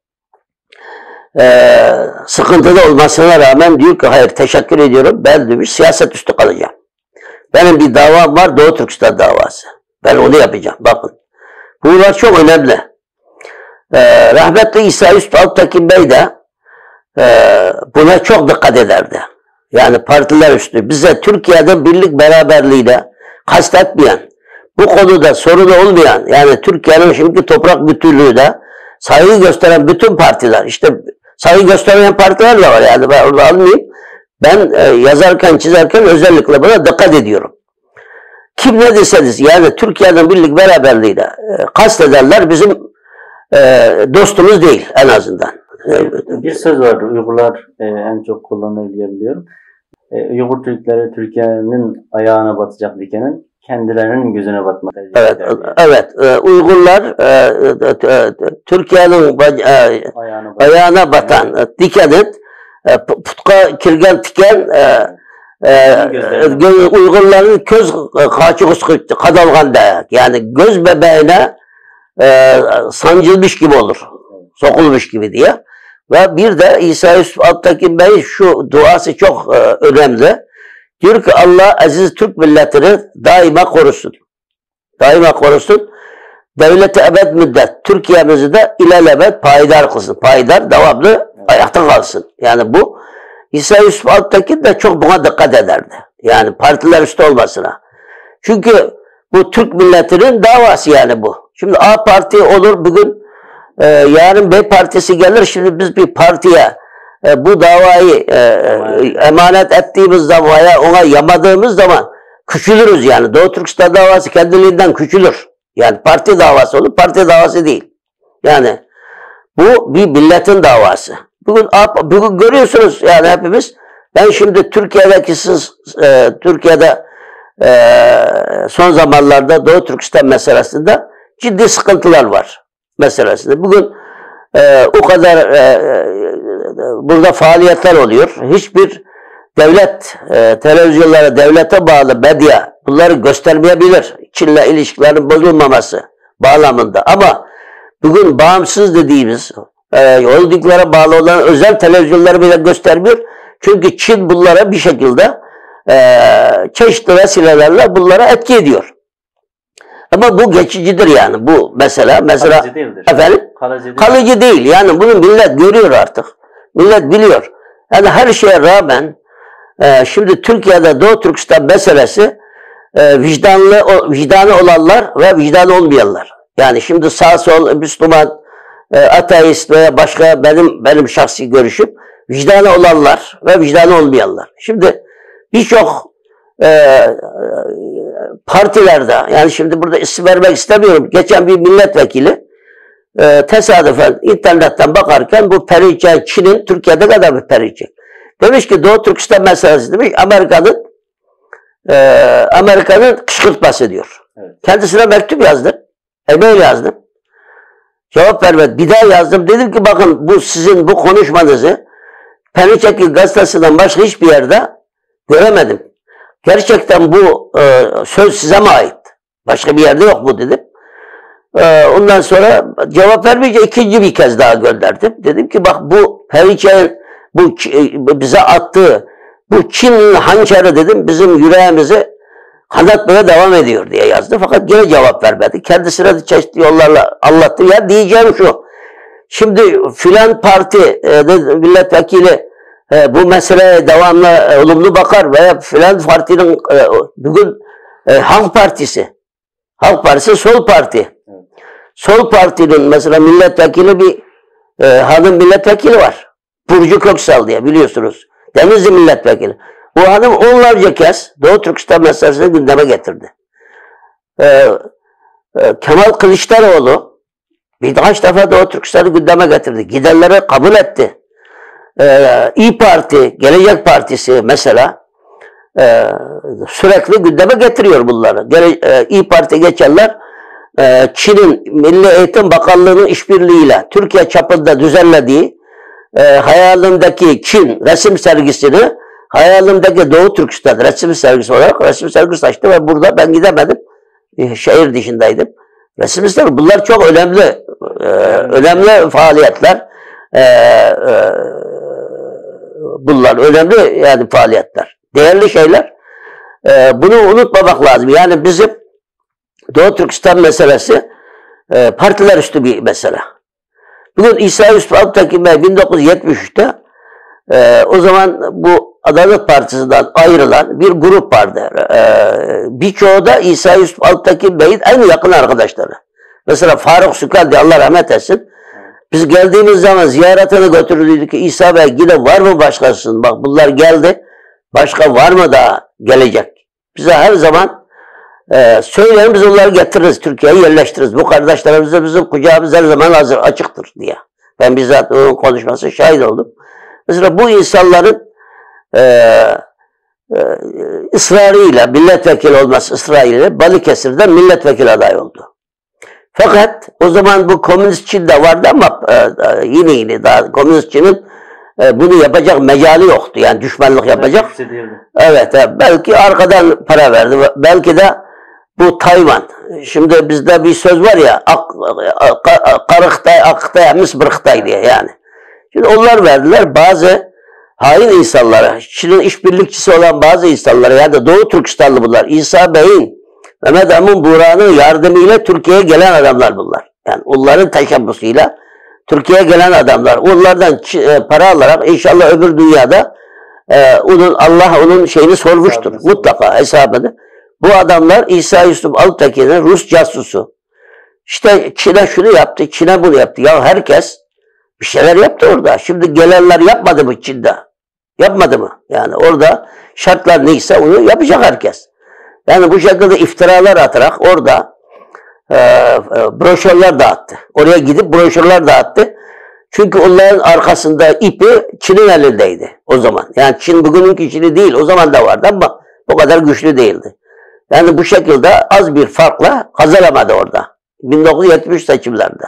B: sıkıntıda olmasına rağmen diyor ki hayır teşekkür ediyorum ben demiş siyaset üstü kalacağım. Benim bir davam var Doğu Türkistan davası. Ben onu yapacağım. Bakın. Bunlar çok önemli. Rahmetli İsa Yusuf Alptekin Bey de buna çok dikkat ederdi. Yani partiler üstü. Bize Türkiye'de birlik beraberliğiyle kastetmeyen, bu konuda sorunu olmayan, yani Türkiye'nin şimdiki toprak bütünlüğüne saygı gösteren bütün partiler, işte saygı gösteren partiler de var yani ben orada almayayım. Ben yazarken, çizerken özellikle buna dikkat ediyorum. Kim ne deseniz, yani Türkiye'nin birlik beraberliğiyle kastedenler bizim dostumuz değil en azından.
A: Bir söz var, Uygurlar en çok kullanır diye biliyorum. Uygur Türkleri Türkiye'nin ayağına batacak dikenin kendilerinin gözüne batmak.
B: Evet. Uygurlar Türkiye'nin ayağına batan dikenin putka kirgen tiken Uygurların göz kaçı kadalgan dayak. Yani göz bebeğine sancılmış gibi olur. Sokulmuş gibi diye. Ve bir de İsa Yusuf Alptekin Bey şu duası çok önemli. Diyor ki Allah aziz Türk milletini daima korusun. Daima korusun. Devleti ebed müddet. Türkiye'mizi de ilelebet payidar kılsın. Payidar devamlı ayakta kalsın. Yani bu İsa Yusuf Alptekin de çok buna dikkat ederdi. Yani partiler üstü olmasına. Çünkü bu Türk milletinin davası yani bu. Şimdi A parti olur bugün yarın B partisi gelir. Şimdi biz bir partiye bu davayı emanet ettiğimiz zaman veya ona yamadığımız zaman küçülürüz yani. Doğu Türkistan davası kendiliğinden küçülür. Yani parti davası olur, parti davası değil. Yani bu bir milletin davası. Bugün görüyorsunuz yani hepimiz. Ben şimdi Türkiye'deki Türkiye'de son zamanlarda Doğu Türkistan meselesinde ciddi sıkıntılar var meselesinde. Bugün o kadar burada faaliyetler oluyor. Hiçbir devlet televizyonlara, devlete bağlı medya bunları göstermeyebilir. Çin'le ilişkilerin bozulmaması bağlamında. Ama bugün bağımsız dediğimiz holdinglere bağlı olan özel televizyonları bile göstermiyor. Çünkü Çin bunlara bir şekilde çeşitli vesilelerle bunlara etki ediyor. Ama bu geçicidir yani. Bu mesela
A: Kalıcı değildir.
B: Efendim? Kalıcı değil. Yani bunu millet görüyor artık. Millet biliyor. Yani her şeye rağmen şimdi Türkiye'de Doğu Türkistan meselesi vicdanı olanlar ve vicdanı olmayanlar. Yani şimdi sağ sol Müslüman, ateist veya başka benim şahsi görüşüm vicdanı olanlar ve vicdanı olmayanlar. Şimdi birçok partilerde yani şimdi burada isim vermek istemiyorum. Geçen bir milletvekili tesadüfen internetten bakarken bu Perinçek Çin'in Türkiye'de kadar bir Perinçek. Demiş ki Doğu Türkistan meselesi demiş Amerika'nın kışkırtması diyor. Evet. Kendisine mektup yazdım. E-mail yazdım. Cevap vermedi. Bir daha yazdım. Dedim ki bakın bu sizin bu konuşmanızı Perinçek gazetesinden başka hiçbir yerde göremedim. Gerçekten bu söz size mi ait? Başka bir yerde yok mu dedim. Ondan sonra cevap vermeyince ikinci bir kez daha gönderdim. Dedim ki bak bu Perinçek'in bize attığı bu Çin hançeri dedim bizim yüreğimizi kanatmaya devam ediyor diye yazdı. Fakat yine cevap vermedi. Kendisine de çeşitli yollarla anlattı. Ya diyeceğim şu. Şimdi filan parti milletvekili bu meseleye devamlı olumlu bakar veya filan partinin bugün Halk Partisi sol parti. Sol partinin mesela milletvekili bir hanım milletvekili var. Burcu Köksal diye biliyorsunuz. Denizli milletvekili. Bu hanım onlarca kez Doğu Türkistan meselesini gündeme getirdi. Kemal Kılıçdaroğlu birkaç defa Doğu Türkistan'ı gündeme getirdi. Giderleri kabul etti. İYİ Parti, Gelecek Partisi mesela sürekli gündeme getiriyor bunları. İYİ Parti geçenler Çin'in Milli Eğitim Bakanlığı'nın işbirliğiyle Türkiye çapında düzenlediği hayalimdeki Çin resim sergisini hayalimdeki Doğu Türkistan resim sergisi olarak resim sergisi açtı ve burada ben gidemedim. Şehir dışındaydım. Resim sergisi bunlar çok önemli faaliyetler. Bunlar önemli yani faaliyetler. Değerli şeyler. Bunu unutmamak lazım. Yani bizim Doğu Türkistan meselesi partiler üstü bir mesele. Bugün İsa Yusuf Alptekin Bey 1973'te o zaman bu Adalet Partisi'nden ayrılan bir grup vardı. Birçoğu da İsa Yusuf Alptekin Bey'in en yakın arkadaşları. Mesela Faruk Sükaldi Allah rahmet etsin. Biz geldiğimiz zaman ziyaretine götürüldük ki İsa Bey yine var mı başkasının? Bak bunlar geldi. Başka var mı daha gelecek? Bize her zaman söyleyin biz onları getiririz. Türkiye'ye yerleştiririz. Bu kardeşlerimize bizim kucağımız her zaman hazır, açıktır diye. Ben bizzat onun konuşması şahit oldum. Mesela bu insanların ısrarıyla milletvekili olması ısrarıyla Balıkesir'den milletvekili aday oldu. Fakat o zaman bu Komünist Çin'de vardı ama yine daha Komünist Çin'in bunu yapacak mecali yoktu. Yani düşmanlık yapacak. Evet, belki arkadan para verdi. Belki de bu Tayvan. Şimdi bizde bir söz var ya karıktay, akıktay, misbırıktay diye yani. Şimdi onlar verdiler bazı hain insanlara, Çin'in işbirlikçisi olan bazı insanlara yani Doğu Türkistanlı bunlar. İsa Bey'in Mehmet Emin Buğra'nın yardımıyla Türkiye'ye gelen adamlar bunlar. Yani onların teşebbüsüyle Türkiye'ye gelen adamlar. Onlardan para alarak inşallah öbür dünyada Allah onun şeyini sormuştur. Mutlaka hesabını. Bu adamlar İsa Yusuf Alptekin'in Rus casusu. İşte Çin'e şunu yaptı, Çin'e bunu yaptı. Ya herkes Bir şeyler yaptı orada. Şimdi gelenler yapmadı mı Çin'de? Yapmadı mı? Yani orada şartlar neyse onu yapacak herkes. Yani bu şekilde iftiralar atarak orada broşürler dağıttı. Oraya gidip broşürler dağıttı. Çünkü onların arkasında ipi Çin'in elindeydi o zaman. Yani Çin bugününki Çin'i değil, o zaman da vardı ama o kadar güçlü değildi. Yani bu şekilde az bir farkla kazanamadı orada. 1973 seçimlerinde.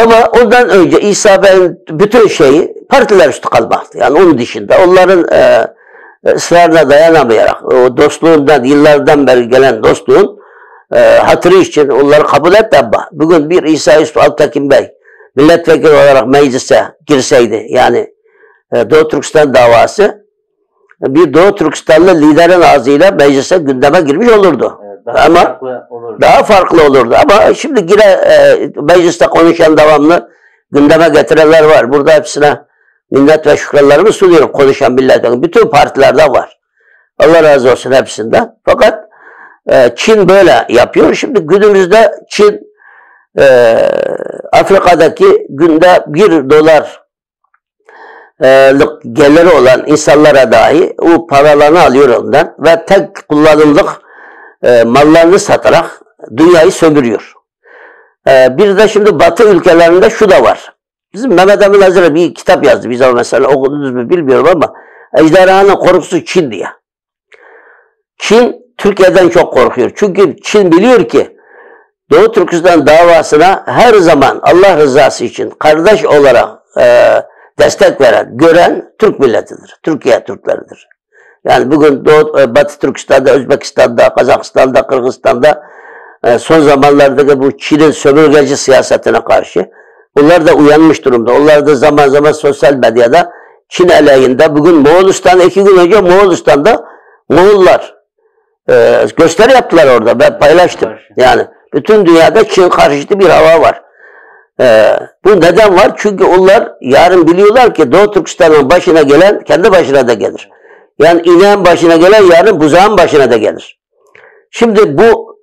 B: Ama ondan önce İsa Bey'in bütün şeyi partiler üstü kalmaktı. Yani onun dışında onların ısrarına dayanamayarak, o dostluğundan, yıllardan beri gelen dostluğun hatırı için onları kabul etti ama bugün bir İsa Yusuf Altekin Bey milletvekili olarak meclise girseydi, yani Doğu Türkistan davası bir Doğu Türkistanlı liderin ağzıyla meclise gündeme girmiş olurdu. Daha farklı olurdu. Ama şimdi yine mecliste konuşan devamlı gündeme getirenler var. Burada hepsine minnet ve şükranlarımı sunuyorum. Konuşan milletvekili. Bütün partilerde var. Allah razı olsun hepsinden. Fakat Çin böyle yapıyor. Şimdi günümüzde Çin Afrika'daki günde $1 geliri olan insanlara dahi o paralarını alıyor ondan ve tek kullanımlık mallarını satarak dünyayı sömürüyor. Bir de şimdi Batı ülkelerinde şu da var. Bizim Mehmet Emin Hazretleri bir kitap yazdı. Biz mesela okudunuz mu bilmiyorum ama Ejderhanın Korkusu Çin diye. Çin Türkiye'den çok korkuyor. Çünkü Çin biliyor ki Doğu Türkistan davasına her zaman Allah rızası için kardeş olarak destek veren, gören Türk milletidir. Türkiye Türkleridir. Yani bugün Batı Türkistan'da, Özbekistan'da, Kazakistan'da, Kırgızistan'da son zamanlardaki bu Çin'in sömürgeci siyasetine karşı onlar da uyanmış durumda. Onlar da zaman zaman sosyal medyada Çin aleyhinde, bugün Moğolistan, 2 gün önce Moğolistan'da Moğollar gösteri yaptılar orada. Ben paylaştım. Yani bütün dünyada Çin karşıtı bir hava var. Bu neden var? Çünkü onlar yarın biliyorlar ki Doğu Türkistan'ın başına gelen kendi başına da gelir. Yani ineğin başına gelen yarın buzağın başına da gelir. Şimdi bu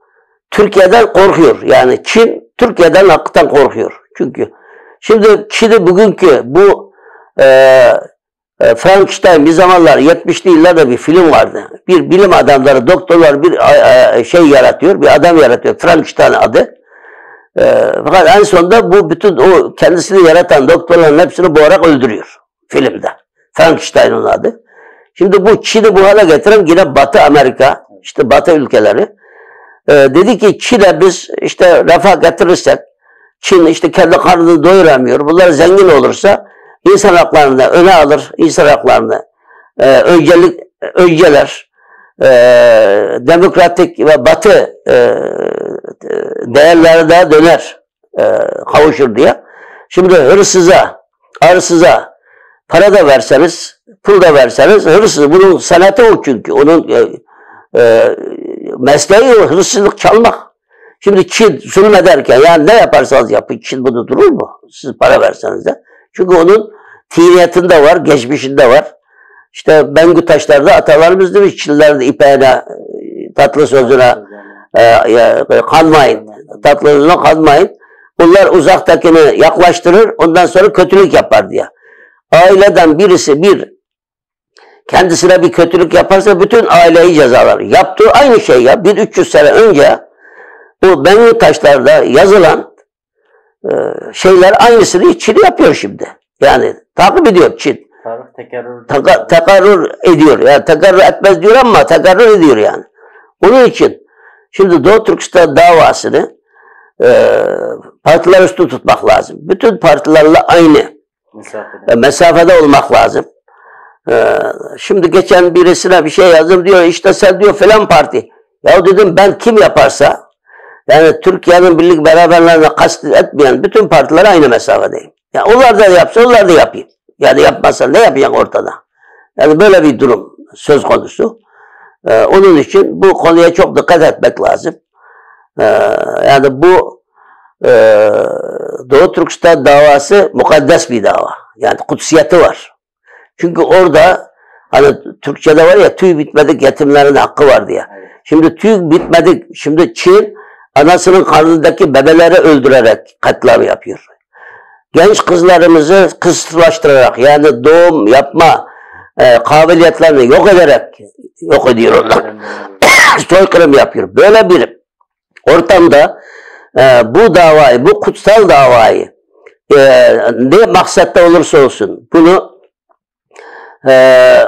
B: Türkiye'den korkuyor. Yani Çin Türkiye'den hakikaten korkuyor. Çünkü şimdi Çin'i bugünkü bu Frankenstein bir zamanlar 70'li yıllarda bir film vardı. Bir bilim adamları, doktorlar bir şey yaratıyor, bir adam yaratıyor. Frankenstein adı. Fakat en sonunda bu bütün o kendisini yaratan doktorların hepsini boğarak öldürüyor filmde. Frankenstein'ın adı. Şimdi bu Çin'i bu hale getiren yine Batı Amerika, işte Batı ülkeleri. Dedi ki Çin'e biz işte refah getirirsek, Çin işte kendi karnını doyuramıyor. Bunlar zengin olursa insan haklarını öne alır, insan haklarını önceler, demokratik ve Batı değerlere de döner, kavuşur diye. Şimdi hırsıza, arsıza para da verseniz, pul da verseniz hırsız. Bunun sanatı o çünkü. Onun mesleği o, hırsızlık çalmak. Şimdi Çin zulmederken yani ne yaparsanız yapın Çin bunu durur mu? Siz para verseniz de. Çünkü onun tiniyetinde var, geçmişinde var. İşte Bengü taşlarda atalarımız demiş Çinlilerde ipeğine, tatlı sözüne kanmayın. Tatlı sözüne kanmayın. Bunlar uzaktakini yaklaştırır, ondan sonra kötülük yapar diye. Aileden birisi kendisine bir kötülük yaparsa bütün aileyi cezalar. Yaptığı aynı şey ya. 1300 sene önce bu Bengü taşlarda yazılan şeyler aynısını Çin yapıyor şimdi. Yani takip ediyor Çin. Tekarrür ediyor. Yani tekarrür etmez diyor ama tekarrür ediyor yani. Onun için şimdi Doğu Türkistan davasını partiler üstü tutmak lazım. Bütün partilerle aynı mesafede olmak lazım. Şimdi geçen birisine bir şey yazdım diyor işte sen diyor falan parti. Ya dedim ben kim yaparsa yani Türkiye'nin birlik beraberliğine kast etmeyen bütün partiler aynı mesafedeyim. Yani onlar da yapsa onlar da yapayım. Yani yapmazsa ne yapacaksın ortada? Yani böyle bir durum söz konusu. Onun için bu konuya çok dikkat etmek lazım. Yani bu Doğu Türkistan davası mukaddes bir dava. Yani kutsiyeti var. Çünkü orada hani Türkçe'de var ya tüy bitmedik yetimlerin hakkı var diye. Şimdi tüy bitmedik. Şimdi Çin anasının karnındaki bebeleri öldürerek katliam yapıyor. genç kızlarımızı kısıtlaştırarak, yani doğum yapma kabiliyetlerini yok ederek yok ediyor onlar. Soykırım yapıyor. Böyle bir ortamda bu davayı, bu kutsal davayı ne maksatta olursa olsun bunu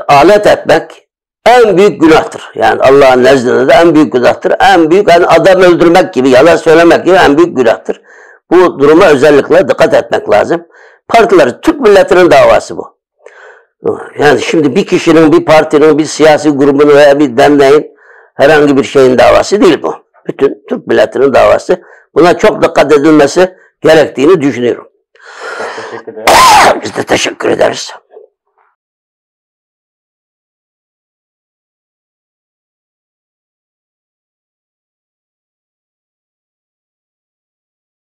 B: alet etmek en büyük günahtır. Yani Allah'ın nezdinde de en büyük günahtır. En büyük, yani adam öldürmek gibi, yalan söylemek gibi en büyük günahtır. Bu duruma özellikle dikkat etmek lazım. Partiler, Türk milletinin davası bu. Yani şimdi bir kişinin, bir partinin, bir siyasi grubun veya bir derneğin herhangi bir şeyin davası değil bu. Bütün Türk milletinin davası. Buna çok dikkat edilmesi gerektiğini düşünüyorum.
A: Çok teşekkür ederim.
B: Biz de teşekkür ederiz.